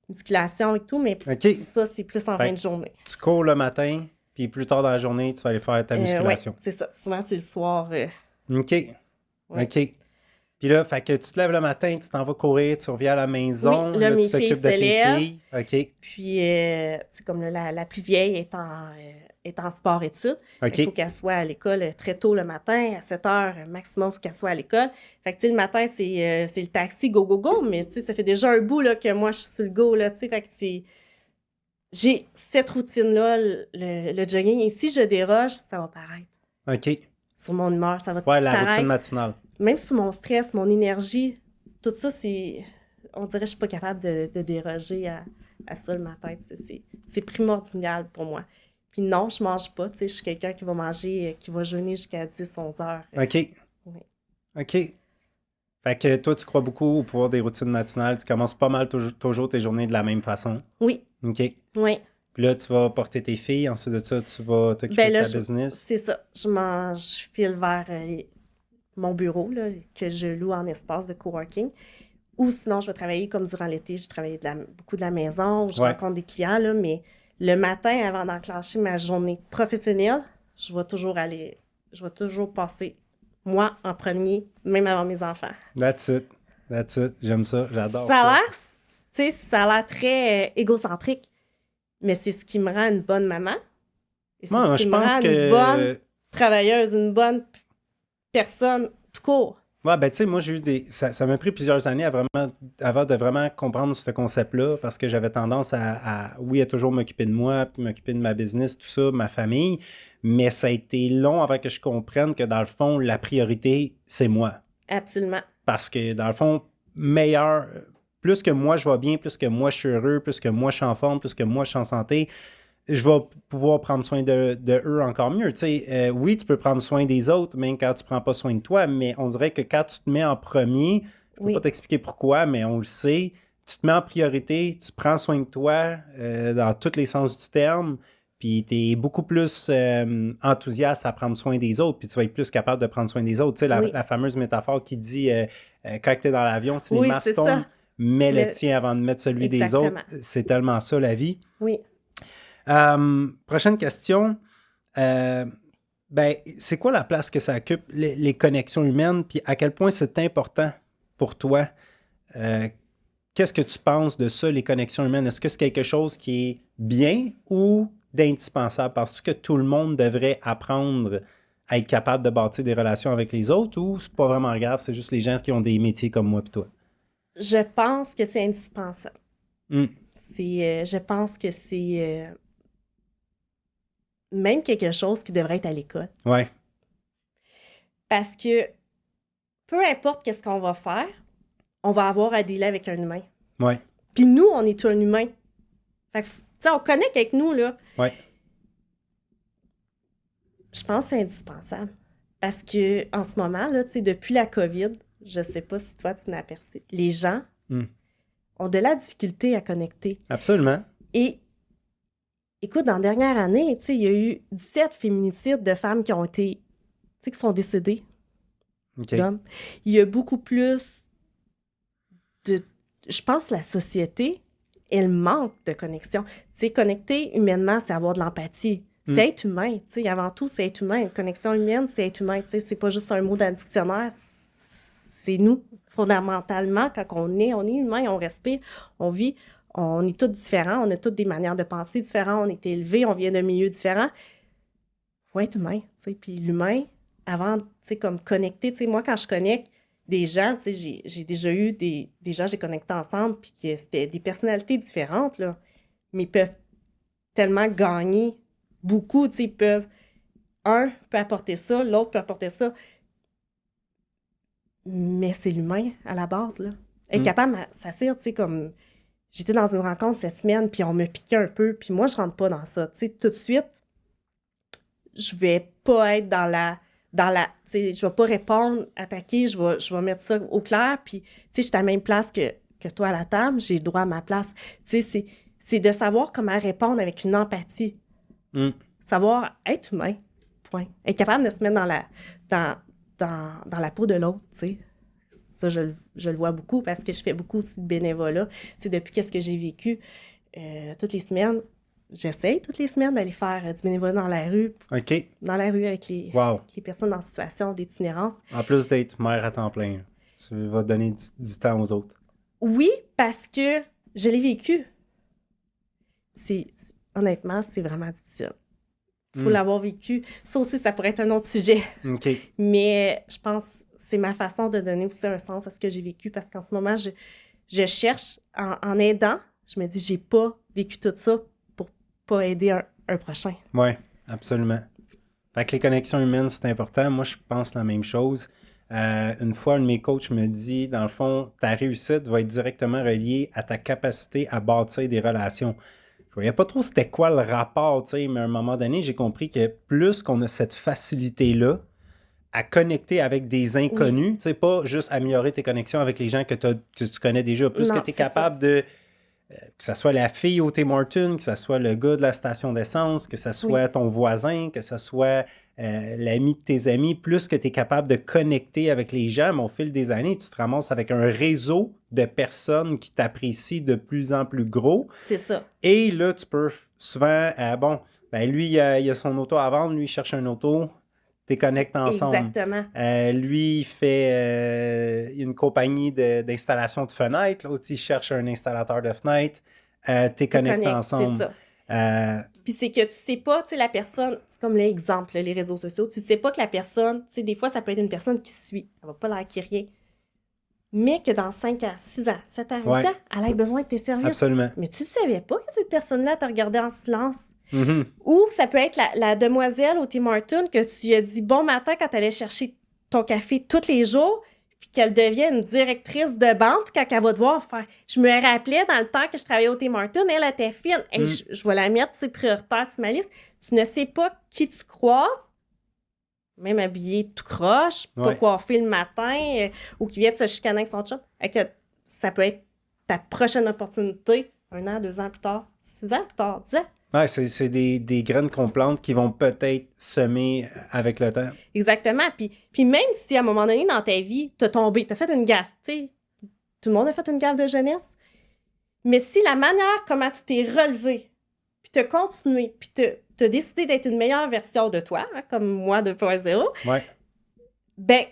musculation et tout, mais ça, c'est plus en fin de journée. Tu cours le matin, puis plus tard dans la journée, tu vas aller faire ta musculation. Oui, c'est ça. Souvent, c'est le soir. OK. Ouais. OK. Puis là, fait que tu te lèves le matin, tu t'en vas courir, tu reviens à la maison, oui, là, tu t'occupes de tes filles. OK. Puis, c'est comme la plus vieille est en sport-études. OK. Il faut qu'elle soit à l'école très tôt le matin, à 7 heures maximum, il faut qu'elle soit à l'école. Fait que, tu sais, le matin, c'est le taxi, go, mais tu sais, ça fait déjà un bout là, que moi, je suis sur le go, là, tu sais, fait que c'est... J'ai cette routine-là, le jogging, et si je déroge, ça va paraître. OK. Sur mon humeur, ça va paraître. Ouais, la routine matinale. Même sur mon stress, mon énergie, tout ça, c'est... On dirait que je suis pas capable de déroger à ça le matin. C'est primordial pour moi. Puis non, je mange pas. Tu sais, je suis quelqu'un qui va manger, qui va jeûner jusqu'à 10-11 heures. OK. Oui. OK. Fait que toi, tu crois beaucoup au pouvoir des routines matinales. Tu commences pas mal toujours tes journées de la même façon. Oui. OK. Oui. Puis là, tu vas porter tes filles. Ensuite de ça, tu vas t'occuper de ta business. C'est ça. Je file vers mon bureau, là, que je loue en espace de coworking. Ou sinon, je vais travailler comme durant l'été, je travaille beaucoup de la maison, je rencontre des clients, là, mais le matin, avant d'enclencher ma journée professionnelle, je vais toujours passer moi en premier, même avant mes enfants. That's it. J'aime ça. J'adore ça. Ça A l'air très égocentrique, mais c'est ce qui me rend une bonne maman. Et c'est ce qui me rend une bonne travailleuse, une bonne personne tout court. Ouais, ben tu sais, moi, j'ai eu ça m'a pris plusieurs années avant de vraiment comprendre ce concept-là, parce que j'avais tendance à toujours m'occuper de moi, puis m'occuper de ma business, tout ça, ma famille, mais ça a été long avant que je comprenne que, dans le fond, la priorité, c'est moi. Absolument. Parce que, dans le fond, plus que moi je vais bien, plus que moi je suis heureux, plus que moi je suis en forme, plus que moi je suis en santé, je vais pouvoir prendre soin de eux encore mieux. Oui, tu peux prendre soin des autres, même quand tu ne prends pas soin de toi, mais on dirait que quand tu te mets en premier, je ne peux pas t'expliquer pourquoi, mais on le sait, tu te mets en priorité, tu prends soin de toi dans tous les sens du terme, puis tu es beaucoup plus enthousiaste à prendre soin des autres, puis tu vas être plus capable de prendre soin des autres. Tu sais, la fameuse métaphore qui dit quand tu es dans l'avion, si les masques tombent, mets le tien avant de mettre celui des autres. C'est tellement ça, la vie. Oui. Prochaine question. C'est quoi la place que ça occupe, les connexions humaines, puis à quel point c'est important pour toi? Qu'est-ce que tu penses de ça, les connexions humaines? Est-ce que c'est quelque chose qui est bien ou d'indispensable? Penses-tu que tout le monde devrait apprendre à être capable de bâtir des relations avec les autres ou c'est pas vraiment grave, c'est juste les gens qui ont des métiers comme moi et toi? Je pense que c'est indispensable. Je pense que c'est même quelque chose qui devrait être à l'école. Ouais. Parce que peu importe qu'est-ce qu'on va faire, on va avoir à dealer avec un humain. Ouais. Puis nous, on est un humain. Fait que, tu sais, on connecte avec nous, là. Ouais. Je pense que c'est indispensable. Parce que en ce moment, là, tu sais, depuis la COVID, je sais pas si toi, tu l'as aperçu, les gens ont de la difficulté à connecter. Absolument. Et écoute, dans la dernière année, tu sais, il y a eu 17 féminicides de femmes qui ont été, tu sais, qui sont décédées. Okay. D'hommes. Il y a beaucoup plus de... Je pense que la société, elle manque de connexion. Tu sais, connecter humainement, c'est avoir de l'empathie. C'est être humain, tu sais. Avant tout, c'est être humain. Une connexion humaine, c'est être humain, tu sais. C'est pas juste un mot dans le dictionnaire. C'est nous, fondamentalement, quand on est humain, on respire, on vit. On est tous différents, on a toutes des manières de penser différentes, on est élevés, on vient d'un milieu différent. Il faut être humain, tu sais. Puis l'humain, avant, tu sais, comme connecter, tu sais, moi, quand je connecte des gens, tu sais, j'ai déjà eu des gens que j'ai connectés ensemble, puis que c'était des personnalités différentes, là, mais ils peuvent tellement gagner beaucoup, tu sais, un peut apporter ça, l'autre peut apporter ça, mais c'est l'humain, à la base, là. Être capable, ça sert, tu sais, comme... J'étais dans une rencontre cette semaine, puis on me piquait un peu, puis moi, je rentre pas dans ça. Tu sais, tout de suite, je vais pas être dans la tu sais, je vais pas répondre, attaquer, je vais mettre ça au clair, puis, tu sais, je suis à la même place que toi à la table, j'ai le droit à ma place. Tu sais, c'est de savoir comment répondre avec une empathie. Savoir être humain, point. Être capable de se mettre dans la peau de l'autre, tu sais. Ça, je le vois beaucoup parce que je fais beaucoup aussi de bénévolat. Tu sais, depuis qu'est-ce que j'ai vécu, toutes les semaines, j'essaie toutes les semaines d'aller faire du bénévolat dans la rue. OK. Dans la rue avec les personnes en situation d'itinérance. En plus d'être mère à temps plein, tu vas donner du temps aux autres. Oui, parce que je l'ai vécu. Honnêtement, c'est vraiment difficile. Il faut l'avoir vécu. Ça aussi, ça pourrait être un autre sujet. OK. Mais je pense... c'est ma façon de donner aussi un sens à ce que j'ai vécu parce qu'en ce moment, je cherche, en aidant, je me dis, j'ai pas vécu tout ça pour pas aider un prochain. Oui, absolument. Fait que les connexions humaines, c'est important. Moi, je pense la même chose. Une fois, un de mes coachs me dit, dans le fond, ta réussite va être directement reliée à ta capacité à bâtir des relations. Je voyais pas trop c'était quoi le rapport, tu sais, mais à un moment donné, j'ai compris que plus qu'on a cette facilité-là, à connecter avec des inconnus, tu sais, pas juste améliorer tes connexions avec les gens que tu connais déjà, plus que tu es capable de, que ce soit la fille au Tim Hortons, que ce soit le gars de la station d'essence, que ce soit ton voisin, que ce soit l'ami de tes amis, plus que tu es capable de connecter avec les gens, mais au fil des années, tu te ramasses avec un réseau de personnes qui t'apprécient de plus en plus gros. C'est ça. Et là, tu peux souvent, lui, il a son auto à vendre, lui, il cherche un auto, tu connectes ensemble. Exactement. Lui, il fait une compagnie d'installation de fenêtres, l'autre, il cherche un installateur de fenêtres, tu connectes ensemble. C'est ça. Puis c'est que tu sais pas, tu sais, la personne, c'est comme l'exemple, les réseaux sociaux, tu sais pas que la personne, tu sais, des fois, ça peut être une personne qui suit, elle va pas liker rien, mais que dans 5 à 6 ans, 7 à 8 ans, elle a besoin de tes services. Absolument. Mais tu savais pas que cette personne-là te regardait en silence. Mm-hmm. Ou ça peut être la demoiselle au Tim Hortons que tu lui as dit bon matin quand elle allait chercher ton café tous les jours, puis qu'elle devient une directrice de banque, puis quand elle va devoir faire... Je me rappelais dans le temps que je travaillais au Tim Hortons, elle était fine. Hey, je vais la mettre, c'est prioritaire sur ma liste. Tu ne sais pas qui tu croises, même habillé tout croche, pas coiffé le matin, ou qui vient de se chicaner avec son chum. Ça peut être ta prochaine opportunité, 1 an, 2 ans plus tard, 6 ans plus tard, 10 ans. Ouais, c'est des graines qu'on plante qui vont peut-être semer avec le temps. Exactement. Puis même si à un moment donné dans ta vie, t'as tombé, t'as fait une gaffe, tu sais, tout le monde a fait une gaffe de jeunesse, mais si la manière comment tu t'es relevé, puis t'as continué, puis t'as décidé d'être une meilleure version de toi, hein, comme moi 2.0, ben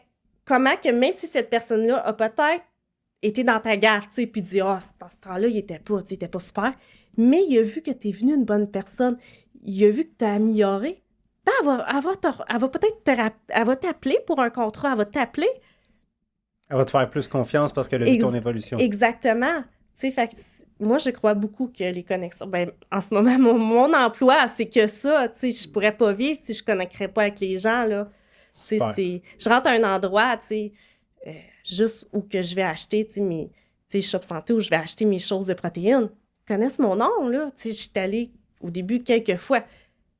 comment que même si cette personne-là a peut-être été dans ta gaffe, tu sais, puis dit « Ah, dans ce temps-là, il était pas super », mais il a vu que tu es venue une bonne personne, il a vu que tu as amélioré, ben elle va peut-être elle va t'appeler pour un contrat, elle va t'appeler. Elle va te faire plus confiance parce qu'elle a vu ton évolution. Exactement. Tu sais, fait que moi, je crois beaucoup que les connexions... Ben, en ce moment, mon emploi, c'est que ça, tu sais, je pourrais pas vivre si je connecterais pas avec les gens, là. Je rentre à un endroit, tu sais, juste où que je vais acheter, tu sais, Shop Santé, où je vais acheter mes choses de protéines. Ils connaissent mon nom, là. Tu sais, je suis allée au début quelques fois.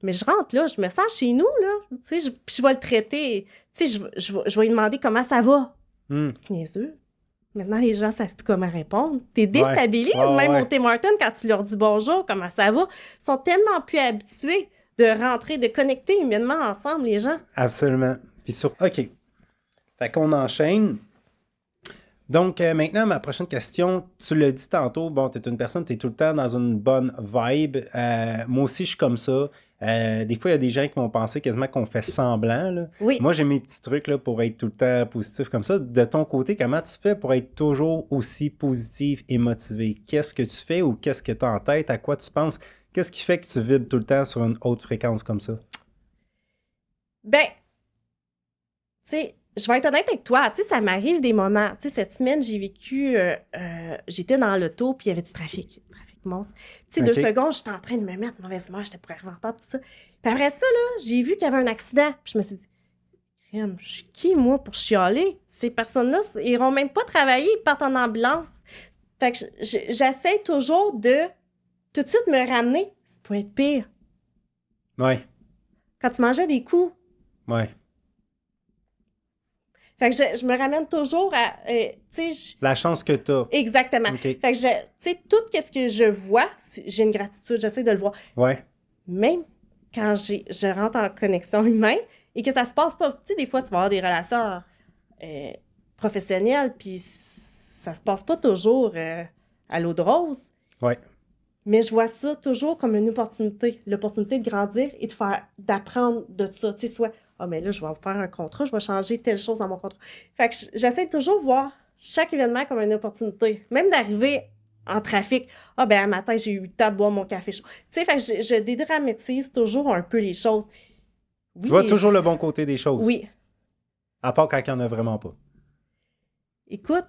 Mais je rentre là, je me sens chez nous, là. Tu sais, puis je vais le traiter. Tu sais, je vais lui demander comment ça va. C'est niaiseux. Maintenant, les gens ne savent plus comment répondre. T'es déstabilisé, même au Tim Hortons, quand tu leur dis bonjour, comment ça va. Ils sont tellement plus habitués de rentrer, de connecter humainement ensemble, les gens. Absolument. Puis OK. Fait qu'on enchaîne. Donc, maintenant, ma prochaine question, tu l'as dit tantôt, bon, tu es une personne, tu es tout le temps dans une bonne vibe. Moi aussi, je suis comme ça. Des fois, il y a des gens qui vont penser quasiment qu'on fait semblant. Là. Oui. Moi, j'ai mes petits trucs là, pour être tout le temps positif comme ça. De ton côté, comment tu fais pour être toujours aussi positif et motivé? Qu'est-ce que tu fais ou qu'est-ce que tu as en tête? À quoi tu penses? Qu'est-ce qui fait que tu vibres tout le temps sur une haute fréquence comme ça? Ben, tu sais, je vais être honnête avec toi, tu sais, ça m'arrive des moments. Tu sais, cette semaine, j'ai vécu, j'étais dans l'auto, puis il y avait du trafic monstre. Tu sais, 2 secondes, j'étais en train de me mettre mauvaise humeur, j'étais pour inventaire, tout ça. Puis après ça, là, j'ai vu qu'il y avait un accident, puis je me suis dit, je suis qui, moi, pour chialer? Ces personnes-là, ils n'iront même pas travailler, ils partent en ambulance. Fait que j'essaie toujours de tout de suite me ramener. Ça peut être pire. Ouais. Quand tu mangeais des coups. Ouais. Fait que je me ramène toujours à... la chance que tu as. Exactement. Okay. Fait que, tu sais, tout ce que je vois, j'ai une gratitude, j'essaie de le voir. Ouais. Même quand je rentre en connexion humaine et que ça se passe pas... Tu sais, des fois, tu vas avoir des relations professionnelles, puis ça se passe pas toujours à l'eau de rose. Ouais. Mais je vois ça toujours comme une opportunité. L'opportunité de grandir et d'apprendre de ça. Tu sais, soit... Ah, mais là, je vais faire un contrat, je vais changer telle chose dans mon contrat. Fait que j'essaie de toujours voir chaque événement comme une opportunité. Même d'arriver en trafic. Ah, ben un matin, j'ai eu le temps de boire mon café chaud. Tu sais, fait que je dédramatise toujours un peu les choses. Oui, tu vois toujours le bon côté des choses. Oui. À part quand il n'y en a vraiment pas. Écoute,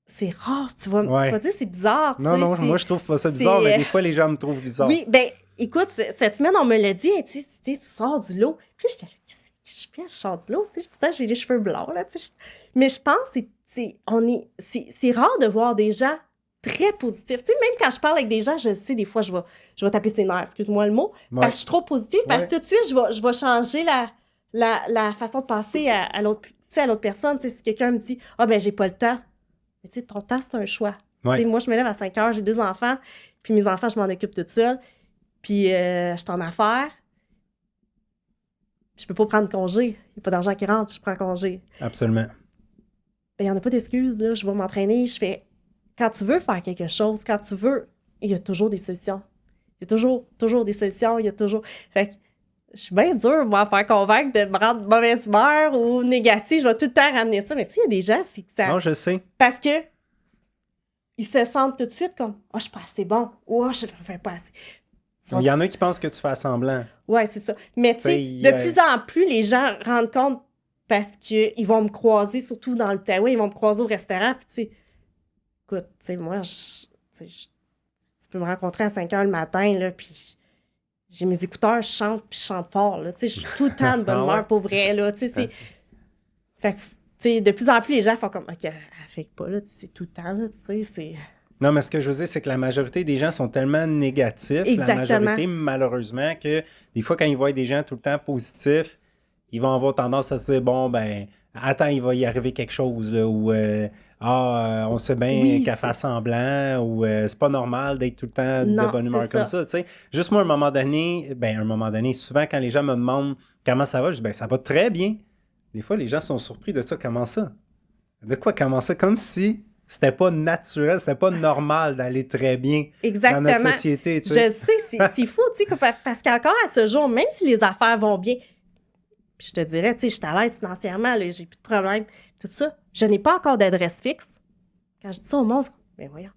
c'est rare, tu vas dire, c'est bizarre. Non, moi, je trouve pas ça bizarre, mais des fois, les gens me trouvent bizarre. Oui, ben écoute, cette semaine, on me l'a dit, tu sais, tu sors du lot. Puis j'étais là, qu'est-ce que je fais? Je sors du lot, tu sais. Pourtant, j'ai les cheveux blancs, là, tu sais. Mais je pense que c'est rare de voir des gens très positifs. Tu sais, même quand je parle avec des gens, je sais, des fois, je vais taper ses nerfs, excuse-moi le mot, parce que je suis trop positive, parce que tout de suite, je vais changer la façon de penser à l'autre personne. Tu sais, si quelqu'un me dit « Ah, ben j'ai pas le temps », mais tu sais, ton temps, c'est un choix. Tu sais, moi, je me lève à 5 heures, j'ai 2 enfants, puis mes enfants, je m'en occupe toute seule. Puis, je suis en affaires. je peux pas prendre congé. Il n'y a pas d'argent qui rentre, je prends congé. Absolument. Il n'y en a pas d'excuses, là. Je vais m'entraîner, je fais... Quand tu veux faire quelque chose, quand tu veux, il y a toujours des solutions. Il y a toujours des solutions, il y a toujours... Fait que je suis bien dure, moi, à faire convaincre de me rendre mauvaise humeur ou négative. Je vais tout le temps ramener ça. Mais tu sais, il y a des gens, c'est que ça... Non, je sais. Parce que ils se sentent tout de suite comme « Ah, je suis pas assez bon. » ou « Ah, je ne fais pas assez. » Il y en a qui pensent que tu fais semblant. Oui, c'est ça. Mais tu sais, de plus en plus, les gens rendent compte parce qu'ils vont me croiser, surtout dans l'Outaouais, ils vont me croiser au restaurant. Puis tu sais, écoute, tu sais, moi, tu peux me rencontrer à 5 h le matin, là, puis j'ai mes écouteurs, je chante, puis je chante fort, là. Tu sais, je suis tout le temps de bonne humeur, pour vrai, là. Tu sais, c'est... Fait que, tu sais, de plus en plus, les gens font comme « OK, elle fait pas, là. C'est tout le temps, là. Tu sais, c'est... » Non, mais ce que je veux dire, c'est que la majorité des gens sont tellement négatifs, Exactement. La majorité, malheureusement, que des fois, quand ils voient des gens tout le temps positifs, ils vont avoir tendance à se dire, bon, ben, attends, il va y arriver quelque chose, là, ou on sait bien qu'elle fait semblant, ou c'est pas normal d'être tout le temps de bonne humeur comme ça, tu sais. Juste moi, à un moment donné, souvent, quand les gens me demandent comment ça va, je dis, ben, ça va très bien. Des fois, les gens sont surpris de ça. Comment ça? De quoi comment ça? Comme si... C'était pas naturel, c'était pas normal d'aller très bien dans notre société. Tu sais. Je sais, c'est fou, tu sais, parce qu'encore à ce jour, même si les affaires vont bien, puis je te dirais, tu sais, je suis à l'aise financièrement, là, j'ai plus de problème, tout ça, je n'ai pas encore d'adresse fixe. Quand je dis ça au monde, ben voyons,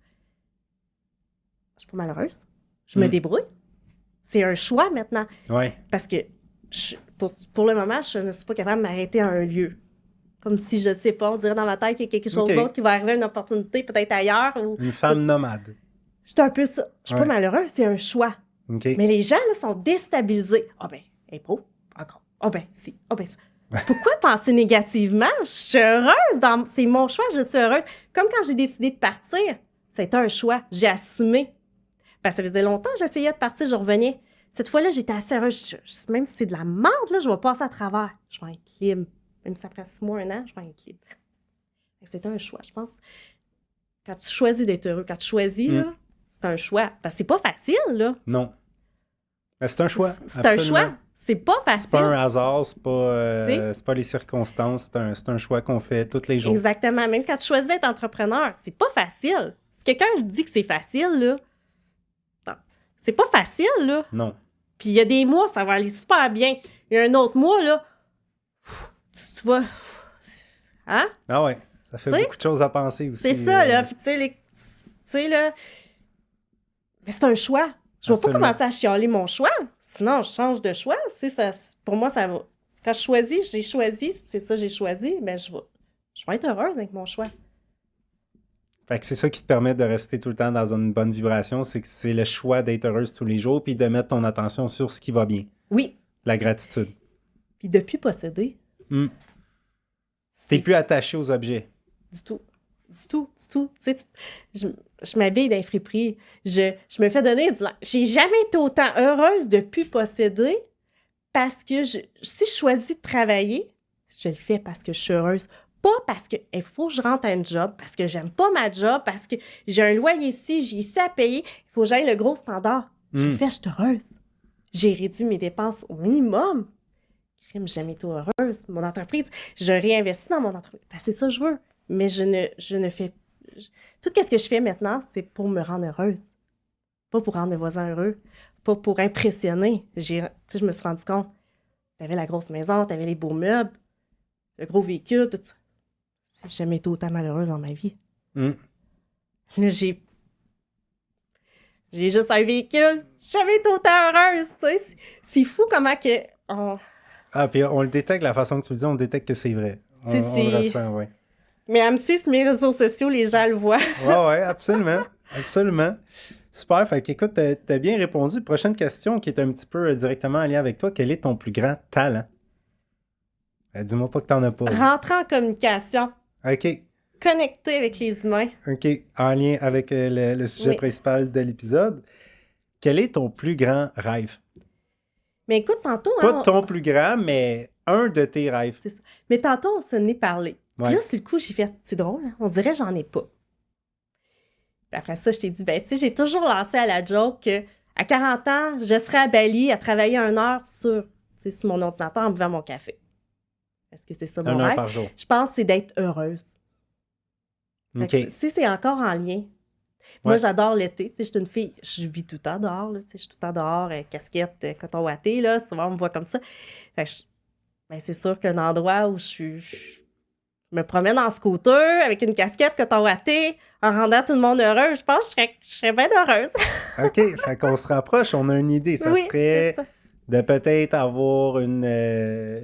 je suis pas malheureuse, je me débrouille. C'est un choix maintenant. Ouais. Parce que pour le moment, je ne suis pas capable de m'arrêter à un lieu. Comme si, je sais pas, on dirait dans ma tête qu'il y a quelque chose d'autre qui va arriver, une opportunité peut-être ailleurs. Ou... Une femme nomade. Je suis un peu ça. Je suis pas malheureuse, c'est un choix. Okay. Mais les gens, là, sont déstabilisés. Ah ben, impro, encore. Ah ben, si. Ah ben, ça. Pourquoi penser négativement? Je suis heureuse. C'est mon choix, je suis heureuse. Comme quand j'ai décidé de partir, c'était un choix. J'ai assumé. Parce que ça faisait longtemps que j'essayais de partir, je revenais. Cette fois-là, j'étais assez heureuse. Même si c'est de la merde, là, je vais passer à travers. Je vais être libre. Même si après 6 mois, 1 an, je vais être libre. C'est un choix, je pense. Quand tu choisis d'être heureux, quand tu choisis, là, c'est un choix. Parce que c'est pas facile, là. Non. Ben, c'est un choix. C'est un choix. C'est pas facile. C'est pas un hasard, c'est pas les circonstances, c'est un choix qu'on fait tous les jours. Exactement. Même quand tu choisis d'être entrepreneur, c'est pas facile. Si quelqu'un dit que c'est facile, là, non. C'est pas facile, là. Non. Puis il y a des mois, ça va aller super bien. Il y a un autre mois, là, tu vois... Hein? Ah ouais, ça fait beaucoup de choses à penser aussi. C'est ça, là. Puis tu sais, là... Mais c'est un choix. Je ne vais pas commencer à chialer mon choix. Sinon, je change de choix. Ça, pour moi, ça va... Quand je choisis, j'ai choisi. C'est ça, j'ai choisi. Mais je vais être heureuse avec mon choix. Fait que c'est ça qui te permet de rester tout le temps dans une bonne vibration. C'est que c'est le choix d'être heureuse tous les jours puis de mettre ton attention sur ce qui va bien. Oui. La gratitude. Puis depuis posséder... T'es plus attaché aux objets. Du tout. Tu sais, je m'habille dans les friperies. Je me fais donner du linge. J'ai jamais été autant heureuse de plus posséder parce que si je choisis de travailler, je le fais parce que je suis heureuse. Pas parce qu'il faut que je rentre à un job, parce que j'aime pas ma job, parce que j'ai un loyer ici, j'ai ici à payer. Il faut que j'aille le gros standard. Je le fais, je suis heureuse. J'ai réduit mes dépenses au minimum. J'ai jamais été heureuse. Mon entreprise, je réinvestis dans mon entreprise. Ben, c'est ça que je veux. Mais je ne fais... Tout ce que je fais maintenant, c'est pour me rendre heureuse. Pas pour rendre mes voisins heureux. Pas pour impressionner. Je me suis rendu compte. T'avais la grosse maison, t'avais les beaux meubles, le gros véhicule, tout ça. J'ai jamais été autant malheureuse dans ma vie. Là, j'ai juste un véhicule. J'ai jamais été autant heureuse, tu sais. C'est fou comment que... Ah, puis on le détecte, la façon que tu le dis, on détecte que c'est vrai. On le ressent, oui. Mais à me suivre sur mes réseaux sociaux, les gens le voient. Oui, absolument. Absolument. Super. Fait qu'écoute, t'as bien répondu. Prochaine question qui est un petit peu directement en lien avec toi. Quel est ton plus grand talent? Dis-moi pas que t'en as pas. Rentrer en communication. OK. Connecter avec les humains. OK. En lien avec le sujet principal de l'épisode. Quel est ton plus grand rêve? Mais écoute, tantôt... Pas ton plus grand, mais un de tes rêves. C'est ça. Mais tantôt, on s'en est parlé. Ouais. Puis là, sur le coup, j'ai fait... C'est drôle, hein? On dirait que j'en ai pas. Puis après ça, je t'ai dit, ben tu sais, j'ai toujours lancé à la joke qu'à 40 ans, je serais à Bali à travailler 1 heure sur... Tu tu sais, sur mon ordinateur en buvant mon café. Est-ce que c'est ça mon 1 heure rêve? par jour. Je pense que c'est d'être heureuse. Fait OK. que c'est encore en lien. Moi, j'adore l'été. Tu sais, je suis une fille, je vis tout le temps dehors. Là, tu sais, je suis tout le temps dehors, casquette, coton ouaté. Là, souvent, on me voit comme ça. Fait que ben, c'est sûr qu'un endroit où je me promène en scooter avec une casquette, coton ouaté, en rendant tout le monde heureux, je pense que je serais bien heureuse. OK. Fait qu'on se rapproche, on a une idée. Ça Oui, serait c'est ça. de peut-être avoir une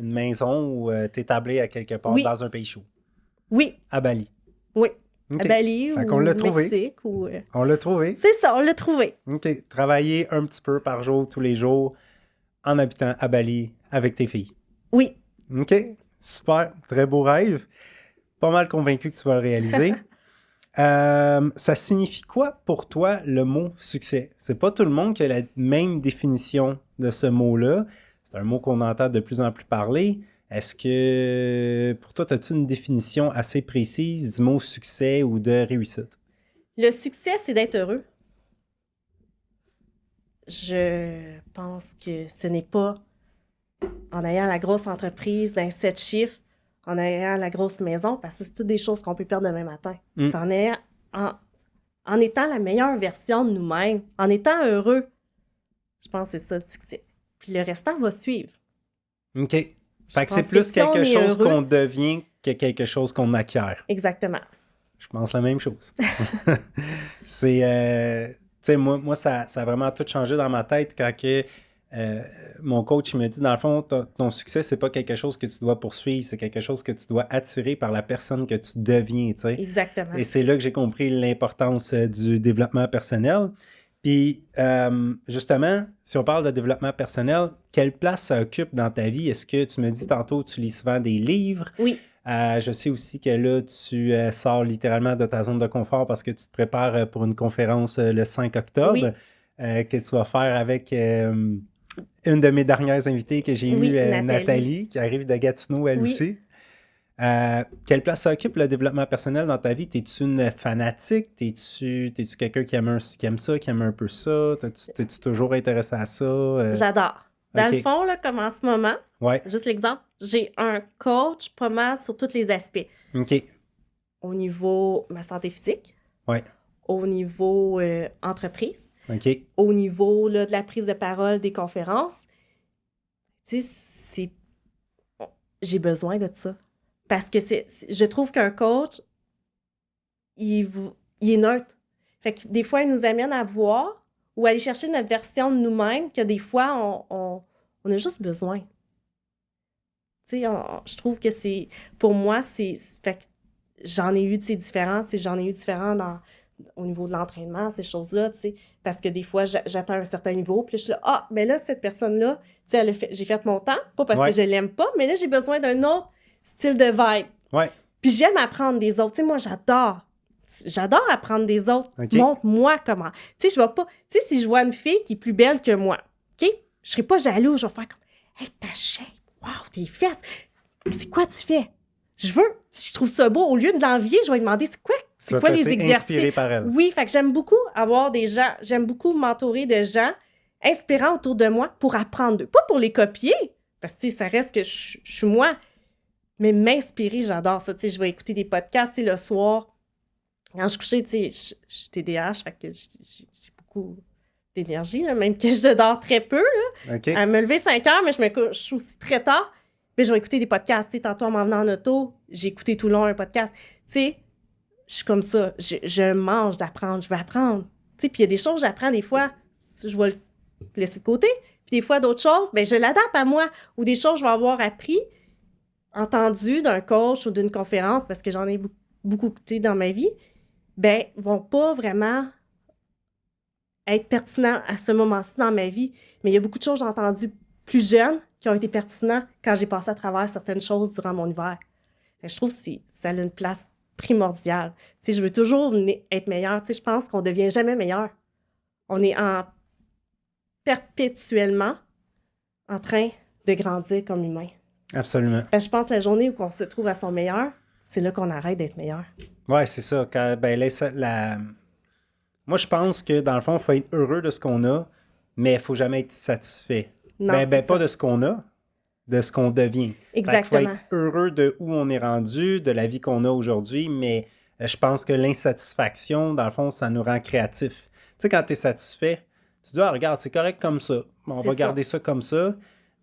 maison ou t'établir à quelque part Oui. dans un pays chaud. Oui, À Bali. oui. OK. À Bali Fait ou qu'on l'a au trouvé. Mexique. Ou, On l'a trouvé. C'est ça, on l'a trouvé. OK. Travailler un petit peu par jour, tous les jours, en habitant à Bali avec tes filles. Oui. OK. Super. Très beau rêve. Pas mal convaincu que tu vas le réaliser. Ça signifie quoi pour toi le mot succès? C'est pas tout le monde qui a la même définition de ce mot-là. C'est un mot qu'on entend de plus en plus parler. Est-ce que pour toi, as-tu une définition assez précise du mot succès ou de réussite? Le succès, c'est d'être heureux. Je pense que ce n'est pas en ayant la grosse entreprise d'un 7 chiffres, en ayant la grosse maison, parce que c'est toutes des choses qu'on peut perdre demain matin. Mm. C'est en étant la meilleure version de nous-mêmes, en étant heureux, je pense que c'est ça le succès. Puis le restant va suivre. OK. Fait que pense c'est plus que si on quelque est chose heureux- qu'on devient que quelque chose qu'on acquiert. Exactement. Je pense la même chose. C'est, tu sais, moi ça a vraiment tout changé dans ma tête quand que, mon coach me dit, dans le fond, ton succès, c'est pas quelque chose que tu dois poursuivre, c'est quelque chose que tu dois attirer par la personne que tu deviens, tu sais. Exactement. Et c'est là que j'ai compris l'importance du développement personnel. Puis, justement, si on parle de développement personnel, quelle place ça occupe dans ta vie? Est-ce que tu me dis tantôt, tu lis souvent des livres? Oui. Je sais aussi que là, tu sors littéralement de ta zone de confort parce que tu te prépares pour une conférence le 5 octobre Oui. que tu vas faire avec une de mes dernières invitées que j'ai Oui, eue, Nathalie. qui arrive de Gatineau, elle Oui. aussi. Quelle place ça occupe le développement personnel dans ta vie? T'es-tu une fanatique? T'es-tu quelqu'un qui aime ça, qui aime un peu ça? T'es-tu toujours intéressé à ça? J'adore. Dans OK. le fond, là, comme en ce moment, Ouais, juste l'exemple, j'ai un coach pas mal sur tous les aspects. OK. Au niveau ma santé physique, Ouais, au niveau entreprise, OK. au niveau là, de la prise de parole des conférences. Tu sais, j'ai besoin de ça. Parce que je trouve qu'un coach, il est neutre. Fait que des fois, il nous amène à voir ou aller chercher notre version de nous-mêmes que des fois, on a juste besoin. Tu sais, je trouve que c'est... Pour moi, fait que j'en ai eu, tu sais, différents. Tu sais, j'en ai eu différents au niveau de l'entraînement, ces choses-là, tu sais. Parce que des fois, j'atteins un certain niveau, puis là, je suis là, ah, mais là, cette personne-là, tu sais, j'ai fait mon temps, pas parce Ouais. que je l'aime pas, mais là, j'ai besoin d'un autre style de vibe. Ouais, Puis j'aime apprendre des autres. Tu sais, moi, j'adore apprendre des autres. OK. Montre-moi comment. Tu sais, je vais pas... Tu sais, si je vois une fille qui est plus belle que moi, OK? Je serai pas jaloux. Je vais faire comme, hey, ta shape, wow, tes fesses. C'est quoi tu fais? Je trouve ça beau. Au lieu de l'envier, je vais lui demander, c'est quoi Tu vas les te laisser exercices? inspirer par elle. Oui, fait que j'aime beaucoup avoir des gens, j'aime beaucoup m'entourer de gens inspirants autour de moi pour apprendre d'eux. Pas pour les copier, parce que tu sais, ça reste que je suis moi, mais m'inspirer, j'adore ça. Tu sais, je vais écouter des podcasts, tu sais, le soir. Quand je suis couchée, tu sais, je suis TDAH, fait que j'ai beaucoup d'énergie, là, même que je dors très peu, là. OK. À me lever 5 heures, mais je me couche aussi très tard. Mais je vais écouter des podcasts. Tu sais, tantôt, en m'en venant en auto, j'ai écouté tout le long un podcast. Tu sais, je suis comme ça. Je mange d'apprendre. Je veux apprendre. Tu sais, puis il y a des choses que j'apprends des fois, je vais le laisser de côté. Puis des fois, d'autres choses, bien, je l'adapte à moi. Ou des choses que je vais avoir appris, entendu d'un coach ou d'une conférence, parce que j'en ai beaucoup écouté dans ma vie, bien, vont pas vraiment être pertinents à ce moment-ci dans ma vie. Mais il y a beaucoup de choses que j'ai entendues plus jeunes qui ont été pertinents quand j'ai passé à travers certaines choses durant mon hiver. Fait que je trouve que ça a une place primordiale. Tu sais, je veux toujours être meilleure. Tu sais, je pense qu'on ne devient jamais meilleur. On est perpétuellement en train de grandir comme humain. Absolument. Parce que je pense que la journée où on se trouve à son meilleur, c'est là qu'on arrête d'être meilleur. Ouais, c'est ça. Moi, je pense que dans le fond, il faut être heureux de ce qu'on a, mais il ne faut jamais être satisfait. Non, Ben, c'est pas ça. de ce qu'on a, de ce qu'on devient. Exactement. Il faut être heureux de où on est rendu, de la vie qu'on a aujourd'hui, mais je pense que l'insatisfaction, dans le fond, ça nous rend créatifs. Tu sais, quand tu es satisfait, tu dis, ah, regarde, c'est correct comme ça. On va garder ça comme ça.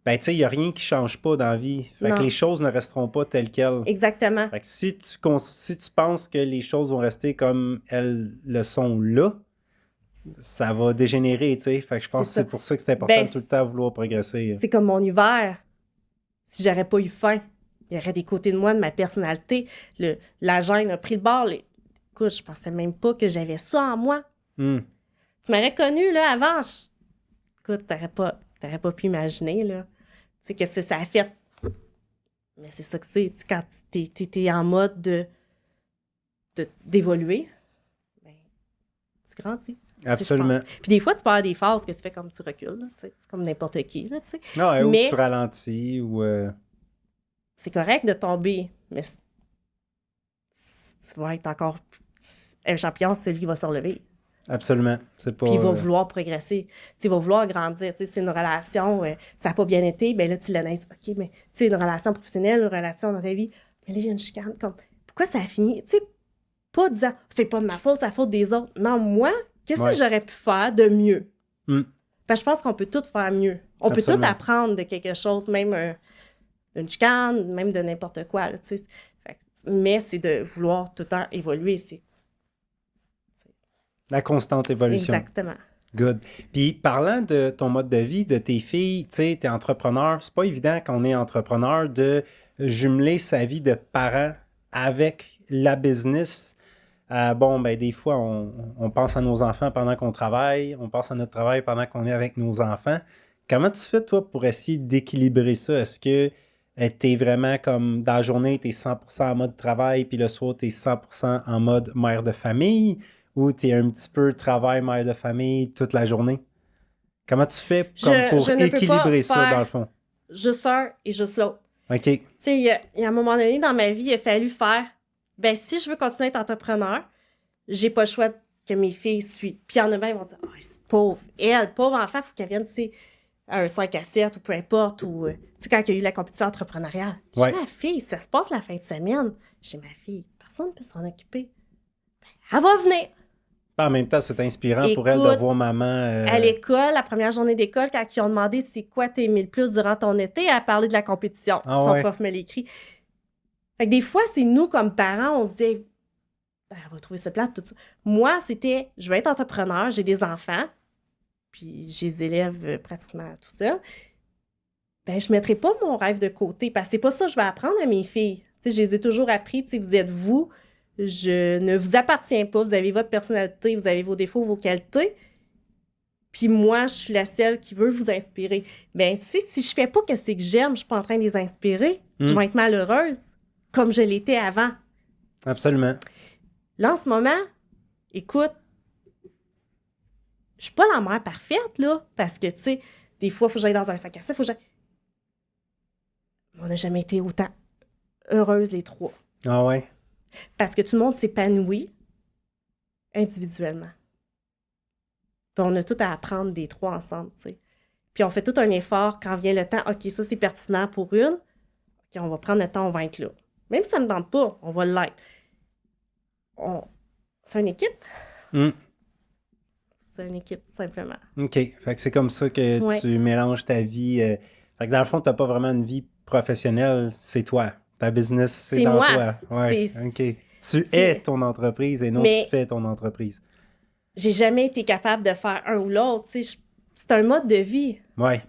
Ben, tu sais, il n'y a rien qui ne change pas dans la vie. Fait que les choses ne resteront pas telles quelles. Exactement. Fait que si tu penses que les choses vont rester comme elles le sont là, ça va dégénérer, tu sais. Fait que je pense que c'est pour ça que c'est important de tout le temps vouloir progresser. C'est comme mon hiver. Si j'aurais pas eu faim, il y aurait des côtés de moi, de ma personnalité. La gêne a pris le bord. Écoute, je pensais même pas que j'avais ça en moi. Tu m'aurais connu, là, avant. Écoute, t'aurais pas pu imaginer, là. Tu sais, que ça a fait. Mais c'est ça que c'est. Quand t'es en mode d'évoluer, ben, tu grandis. Absolument. Puis des fois, tu peux avoir des phases que tu fais comme tu recules. Là, c'est comme n'importe qui. Là, non, mais, ou tu ralentis. Ou c'est correct de tomber, mais tu vas être encore... Un champion, c'est lui qui va se relever. Absolument. C'est pas, puis il va vouloir progresser. Il va vouloir grandir. C'est une relation, ça n'a pas bien été, bien là, tu l'analyses. OK, mais une relation professionnelle, une relation dans ta vie, mais là, il y a une chicane. Comme, pourquoi ça a fini? Pas disant, c'est pas de ma faute, c'est la faute des autres. Non, moi, qu'est-ce que j'aurais pu faire de mieux? Parce que je pense qu'on peut tout faire mieux. On peut tout apprendre de quelque chose, même d'une chicane, même de n'importe quoi. Là, mais c'est de vouloir tout le temps évoluer. C'est la constante évolution. Exactement. Good. Puis, parlant de ton mode de vie, de tes filles, tu sais, t'es entrepreneur, c'est pas évident quand on est entrepreneur de jumeler sa vie de parent avec la business. Des fois, on pense à nos enfants pendant qu'on travaille, on pense à notre travail pendant qu'on est avec nos enfants. Comment tu fais, toi, pour essayer d'équilibrer ça? Est-ce que t'es vraiment comme, dans la journée, t'es 100% en mode travail, puis le soir, t'es 100% en mode mère de pour ou tu es un petit peu travail, mère de famille toute la journée? Comment tu fais pour équilibrer ça, dans le fond? Juste un et juste l'autre. OK. Tu sais, il y a un moment donné dans ma vie, il a fallu faire, si je veux continuer à être entrepreneur, j'ai pas le choix que mes filles suivent. Puis il y en a bien, ils vont dire, oh, c'est pauvre. Elle, pauvre enfant, il faut qu'elle vienne, tu sais, à un 5 à 7 ou peu importe, ou, tu sais, quand il y a eu la compétition entrepreneuriale. J'ai ma fille, ça se passe la fin de semaine. J'ai ma fille, personne ne peut s'en occuper. Elle va venir. En même temps, c'est inspirant pour elle de voir maman... À l'école, la première journée d'école, quand ils ont demandé c'est quoi t'as aimé le plus durant ton été, elle a parlé de la compétition. Son prof me l'écrit. Fait que des fois, c'est nous, comme parents, on se dit elle va trouver ça plate, tout ça. Moi, c'était je veux être entrepreneur, j'ai des enfants, puis j'ai des élèves pratiquement tout ça. Je ne mettrai pas mon rêve de côté, parce que c'est pas ça que je vais apprendre à mes filles. T'sais, je les ai toujours appris, vous êtes vous. Je ne vous appartiens pas. Vous avez votre personnalité, vous avez vos défauts, vos qualités. Puis moi, je suis la seule qui veut vous inspirer. Si je fais pas que c'est que j'aime, je suis pas en train de les inspirer, je vais être malheureuse, comme je l'étais avant. Absolument. Là, en ce moment, écoute, je suis pas la mère parfaite, là, parce que, tu sais, des fois, il faut que j'aille dans un sac à ça, on n'a jamais été autant heureuses les trois. Ah ouais? Parce que tout le monde s'épanouit individuellement. Puis on a tout à apprendre des trois ensemble, tu sais. Puis on fait tout un effort quand vient le temps. OK, ça, c'est pertinent pour une. OK, on va prendre le temps, on va être là. Même si ça ne me tente pas, on va l'être. C'est une équipe. C'est une équipe, simplement. OK. Fait que c'est comme ça que tu mélanges ta vie. Fait que dans le fond, tu n'as pas vraiment une vie professionnelle, c'est toi. Ta business, c'est dans moi. Toi. Ouais. OK. Tu es ton entreprise et non tu fais ton entreprise. J'ai jamais été capable de faire un ou l'autre. C'est un mode de vie. Ouais. Tu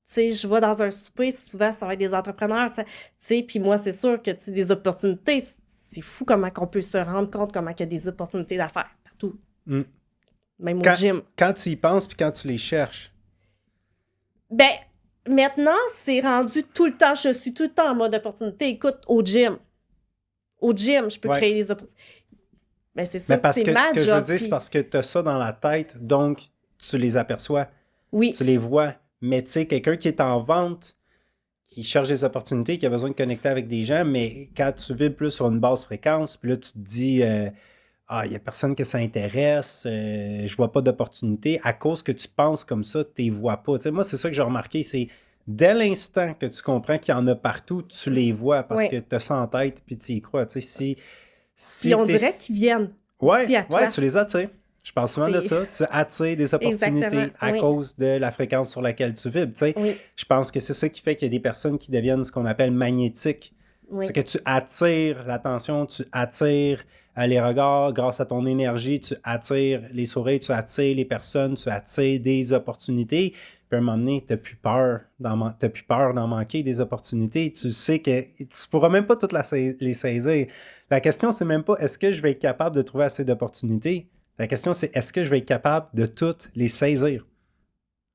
sais, je vais dans un souper, souvent, ça va être des entrepreneurs. Tu sais, puis moi, c'est sûr que des opportunités, c'est fou comment on peut se rendre compte comment il y a des opportunités d'affaires partout. Même au gym. Quand tu y penses puis quand tu les cherches. Maintenant, c'est rendu tout le temps. Je suis tout le temps en mode opportunité. Écoute, au gym, je peux créer des opportunités. C'est sûr que c'est ma job. Ce que je veux dire, c'est parce que tu as ça dans la tête, donc tu les aperçois. Oui. Tu les vois. Mais tu sais, quelqu'un qui est en vente, qui cherche des opportunités, qui a besoin de connecter avec des gens, mais quand tu vis plus sur une basse fréquence, puis là, tu te dis il n'y a personne que ça intéresse, je vois pas d'opportunité, à cause que tu penses comme ça, tu les vois pas. Tu sais, moi, c'est ça que j'ai remarqué, c'est Dès l'instant que tu comprends qu'il y en a partout, tu les vois parce que tu as ça en tête puis tu y crois. Tu sais, puis on dirait qu'ils viennent aussi à toi. Ouais, tu les attires. Je parle souvent de ça. Tu attires des opportunités à cause de la fréquence sur laquelle tu vibres. Tu sais. Je pense que c'est ça qui fait qu'il y a des personnes qui deviennent ce qu'on appelle magnétiques. C'est que tu attires l'attention, tu attires les regards grâce à ton énergie, tu attires les sourires, tu attires les personnes, tu attires des opportunités. Puis à un moment donné, tu n'as plus peur d'en manquer des opportunités. Tu sais que tu ne pourras même pas toutes les saisir. La question, c'est même pas est-ce que je vais être capable de trouver assez d'opportunités. La question, c'est est-ce que je vais être capable de toutes les saisir?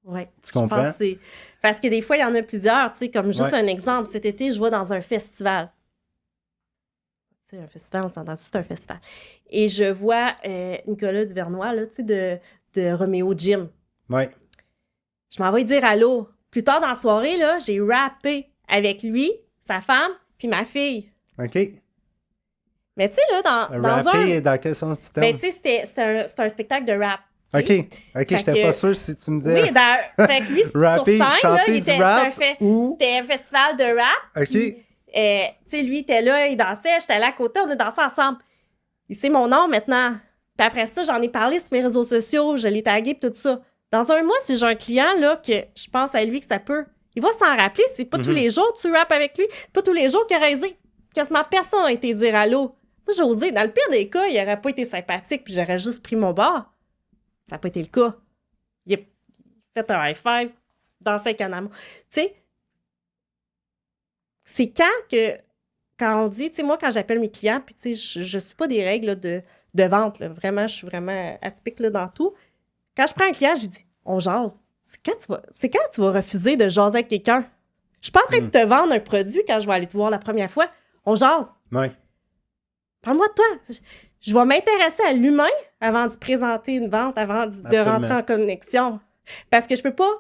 Oui. Tu comprends? Je pense que c'est... Parce que des fois, il y en a plusieurs, tu sais, comme juste un exemple. Cet été, je vais dans un festival. Tu sais, un festival, on s'entend, c'est un festival. Et je vois Nicolas Duvernois, là, tu sais, de Roméo Gym. Oui. Je m'en vais dire allô. Plus tard dans la soirée, là, j'ai rappé avec lui, sa femme, puis ma fille. OK. Mais tu sais, là, dans quel sens tu termes? Ben, tu sais, c'était un spectacle de rap. OK, j'étais pas sûre si tu me disais... Oui, fait que lui, rapper, sur scène, chanter là, du rap, c'était un festival de rap. OK. Puis, tu sais, lui, il était là, il dansait, j'étais là à côté, on a dansé ensemble. Il sait mon nom maintenant. Puis après ça, j'en ai parlé sur mes réseaux sociaux, je l'ai tagué puis tout ça. Dans un mois, si j'ai un client, là, que je pense à lui que ça peut, il va s'en rappeler. C'est pas tous les jours que tu rappes avec lui, c'est pas tous les jours qu'il a raisé. Quasiment personne n'a été dire allô. Moi, j'ai osé. Dans le pire des cas, il aurait pas été sympathique puis j'aurais juste pris mon bord. Ça n'a pas été le cas. Il a fait un high five, dansé avec un amour. Tu sais, c'est quand on dit, tu sais, moi, quand j'appelle mes clients, puis tu sais, je suis pas des règles là, de vente, là. Vraiment, je suis vraiment atypique là, dans tout. Quand je prends un client, j'ai dit, on jase. C'est quand tu vas refuser de jaser avec quelqu'un? Je suis pas en train de te vendre un produit quand je vais aller te voir la première fois. On jase. Oui. Parle-moi de toi. Je vais m'intéresser à l'humain avant de présenter une vente, avant de rentrer en connexion. Parce que je peux pas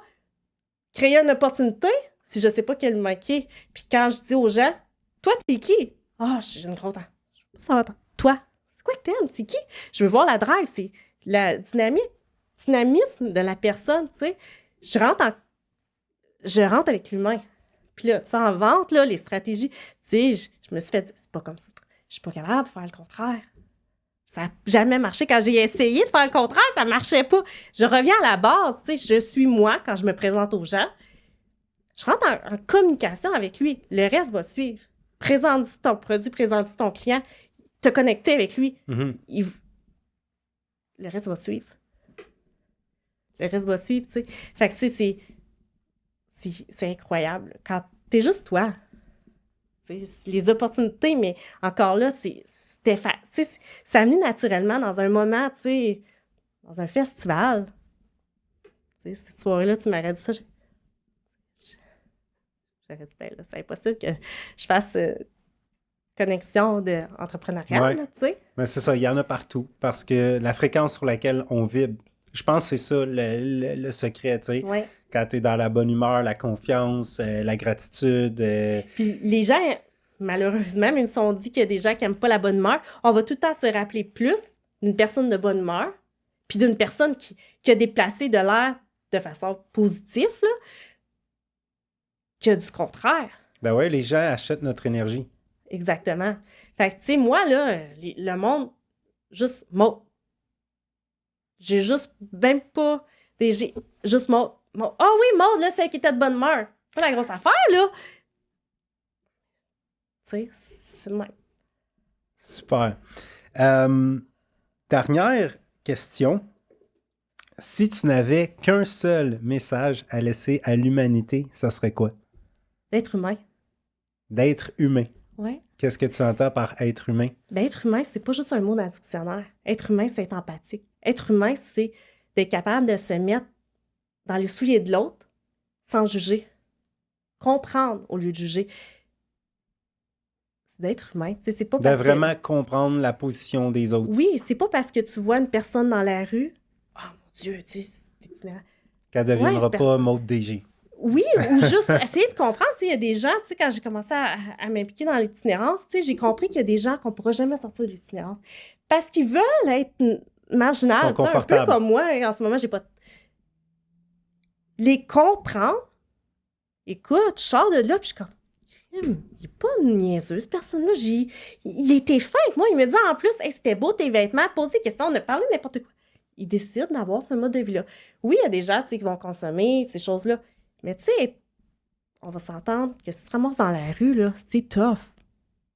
créer une opportunité si je sais pas quel humain qui est. Puis quand je dis aux gens, toi, t'es qui? Ah, j'ai une grosse... Ça va, toi, c'est quoi que t'aimes? C'est qui? Je veux voir la drive, c'est la dynamisme de la personne, tu sais. Je rentre avec l'humain. Puis là, tu sais, en vente, là, les stratégies, tu sais, je me suis fait dire, c'est pas comme ça. Je suis pas capable de faire le contraire. Ça n'a jamais marché. Quand j'ai essayé de faire le contraire, ça ne marchait pas. Je reviens à la base, tu sais, je suis moi quand je me présente aux gens. Je rentre en communication avec lui. Le reste va suivre. Présente-y ton produit, présente-y ton client, te connecter avec lui. Le reste va suivre. Le reste va suivre, tu sais. Fait que, c'est incroyable. Quand t'es juste toi. Les opportunités, mais encore là, ça venu naturellement dans un moment, tu sais, dans un festival. Tu sais, cette soirée-là, tu m'aurais dit ça. J'aurais dit, ben là, c'est impossible que je fasse connexion entrepreneuriale, tu sais. Mais c'est ça, il y en a partout, parce que la fréquence sur laquelle on vibre, je pense que c'est ça le secret, tu sais. Ouais. Quand tu es dans la bonne humeur, la confiance, la gratitude. Puis les gens, malheureusement, même si on dit qu'il y a des gens qui n'aiment pas la bonne humeur, on va tout le temps se rappeler plus d'une personne de bonne humeur, puis d'une personne qui a déplacé de l'air de façon positive, là, que du contraire. Ben oui, les gens achètent notre énergie. Exactement. Fait que, tu sais, moi, là, le monde, juste Maud. J'ai juste même pas... J'ai juste Maud. Ah oui, Maud, là, celle qui était de bonne humeur. Pas la grosse affaire, là. Tu sais, c'est le même. Super. Dernière question. Si tu n'avais qu'un seul message à laisser à l'humanité, ça serait quoi? D'être humain. D'être humain. Oui. Qu'est-ce que tu entends par être humain? Ben, être humain, c'est pas juste un mot dans le dictionnaire. Être humain, c'est être empathique. Être humain, c'est d'être capable de se mettre dans les souliers de l'autre sans juger. Comprendre au lieu de juger. C'est d'être humain. C'est pas parce de vraiment comprendre la position des autres. Oui, c'est pas parce que tu vois une personne dans la rue, oh mon Dieu, tu sais, c'est itinérant. Qu'elle ne deviendra pas Maud DG. Oui, ou juste essayer de comprendre. Il y a des gens, tu sais, quand j'ai commencé à m'impliquer dans l'itinérance, tu sais, j'ai compris qu'il y a des gens qu'on ne pourra jamais sortir de l'itinérance parce qu'ils veulent être marginaux. Ils sont confortables. Un peu comme moi, en ce moment, j'ai pas... Les comprendre, Écoute, je sors de là, puis je suis comme, il n'est pas niaiseux, cette personne-là. Il était fin avec moi. Il me dit en plus, hey, c'était beau tes vêtements, pose des questions, on a parlé de n'importe quoi. Il décide d'avoir ce mode de vie-là. Oui, il y a des gens qui vont consommer ces choses-là, mais tu sais, on va s'entendre que si tu te ramasses dans la rue, là, c'est tough.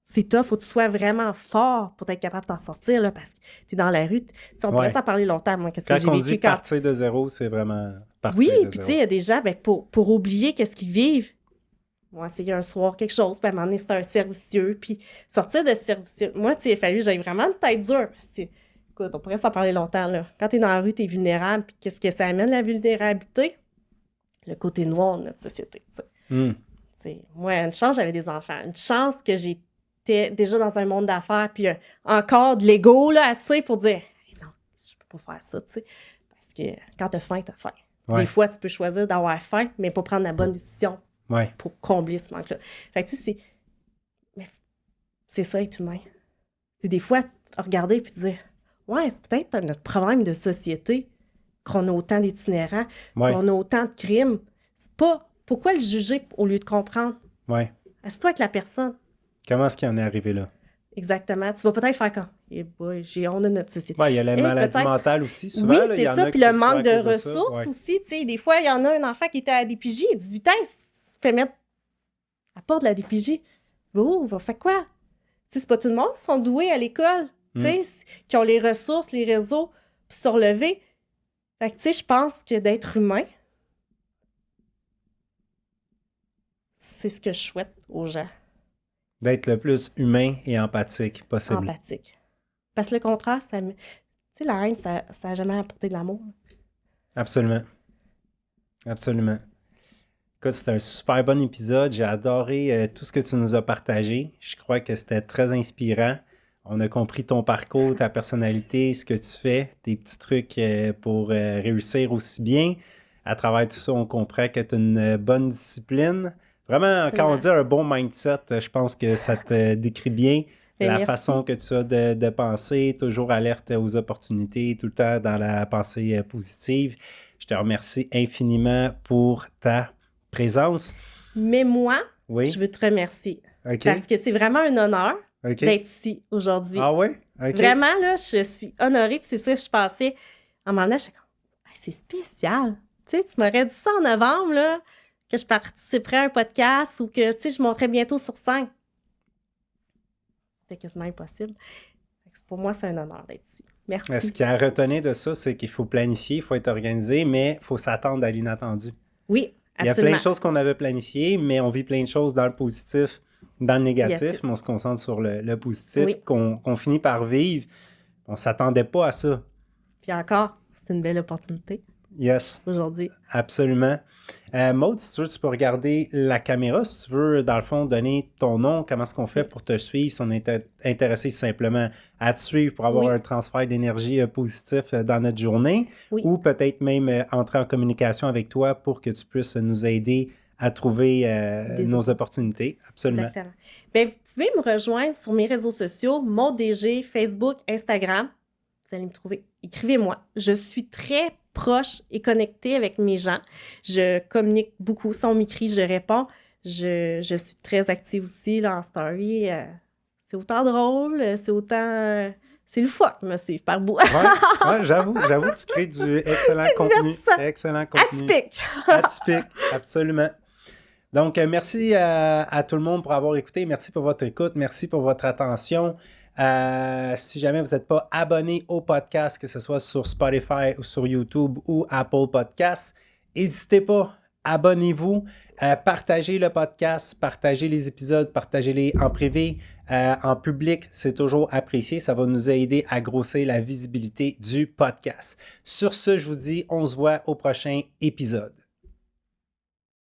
C'est tough, faut que tu sois vraiment fort pour être capable de t'en sortir, là, parce que tu es dans la rue. On pourrait s'en parler longtemps, moi, qu'est-ce que j'ai vécu. Quand on dit partir de zéro, c'est vraiment partir de zéro. Oui, puis tu sais, il y a des gens, pour oublier qu'est-ce qu'ils vivent, moi, c'est un soir quelque chose, puis à un moment donné, c'est un cercle vicieux, puis sortir de ce cercle vicieux. Moi, tu sais, il a fallu que j'aille vraiment une tête dure, parce que, écoute, on pourrait s'en parler longtemps, là. Quand tu es dans la rue, tu es vulnérable, puis qu'est-ce que ça amène, la vulnérabilité? Le côté noir de notre société, tu sais. Moi, une chance, j'avais des enfants. Une chance que j'étais déjà dans un monde d'affaires, puis encore de l'ego, là, assez pour dire hey, non, je peux pas faire ça, tu sais. Parce que quand t'as faim, t'as faim. Des fois, tu peux choisir d'avoir faim, mais pas prendre la bonne décision pour combler ce manque-là. Fait que, tu sais, c'est ça, être humain. C'est des fois, regarder puis dire ouais, c'est peut-être notre problème de société qu'on a autant d'itinérants, qu'on a autant de crimes. C'est pas pourquoi le juger au lieu de comprendre? Assieds-toi avec la personne. Comment est-ce qu'il en est arrivé là? Exactement. Tu vas peut-être faire comme j'ai honte de notre société. Il y a la maladie mentale aussi, souvent. Oui, là, c'est ça. Puis le manque de ressources aussi. Tu sais, des fois, il y en a un enfant qui était à la DPJ, à 18 ans, il se fait mettre à la porte de la DPJ. Va faire quoi? Tu sais, c'est pas tout le monde qui sont doués à l'école, tu sais, qui ont les ressources, les réseaux, pour se relever. Fait que, tu sais, je pense que d'être humain, c'est ce que je souhaite aux gens. D'être le plus humain et empathique possible. Empathique. Parce que le contraire, tu sais, la haine, ça n'a jamais apporté de l'amour. Absolument. Absolument. Écoute, c'était un super bon épisode. J'ai adoré tout ce que tu nous as partagé. Je crois que c'était très inspirant. On a compris ton parcours, ta personnalité, ce que tu fais, tes petits trucs pour réussir aussi bien. À travers tout ça, on comprend que tu as une bonne discipline. Vraiment, quand on dit un bon mindset, je pense que ça te décrit bien la façon que tu as de penser, toujours alerte aux opportunités, tout le temps dans la pensée positive. Je te remercie infiniment pour ta présence. Mais moi, je veux te remercier. Parce que c'est vraiment un honneur d'être ici aujourd'hui. Ah oui? Vraiment, là, je suis honorée. Puis c'est ça que je pensais. À un moment donné, je suis comme, c'est spécial. Tu sais, tu m'aurais dit ça en novembre, là, que je participerais à un podcast ou que, tu sais, je monterais bientôt sur scène. C'était quasiment impossible. Pour moi, c'est un honneur d'être ici. Merci. Ce qu'il y a à retenir de ça, c'est qu'il faut planifier, il faut être organisé, mais il faut s'attendre à l'inattendu. Oui, absolument. Il y a plein de choses qu'on avait planifiées, mais on vit plein de choses dans le positif, dans le négatif, mais on se concentre sur le positif qu'on finit par vivre. On ne s'attendait pas à ça. Puis encore, c'est une belle opportunité. Yes. Aujourd'hui. Absolument. Maud, si tu veux, tu peux regarder la caméra. Si tu veux, dans le fond, donner ton nom, comment est-ce qu'on fait pour te suivre, si on est intéressé simplement à te suivre pour avoir un transfert d'énergie positif dans notre journée, ou peut-être même entrer en communication avec toi pour que tu puisses nous aider à trouver nos opportunités. Absolument. Exactement. Bien, vous pouvez me rejoindre sur mes réseaux sociaux, Maud DG, Facebook, Instagram. Vous allez me trouver. Écrivez-moi. Je suis très proche et connectée avec mes gens. Je communique beaucoup. Si on m'écrit, je réponds. Je suis très active aussi là, en story. C'est autant drôle, c'est autant... c'est le fun de me suivre par bout. Ouais, j'avoue, tu crées du excellent contenu. Excellent contenu. Atypique, absolument. Donc, merci à tout le monde pour avoir écouté. Merci pour votre écoute. Merci pour votre attention. Si jamais vous n'êtes pas abonné au podcast, que ce soit sur Spotify ou sur YouTube ou Apple Podcasts, n'hésitez pas, abonnez-vous, partagez le podcast, partagez les épisodes, partagez-les en privé, en public, c'est toujours apprécié. Ça va nous aider à grossir la visibilité du podcast. Sur ce, je vous dis, on se voit au prochain épisode.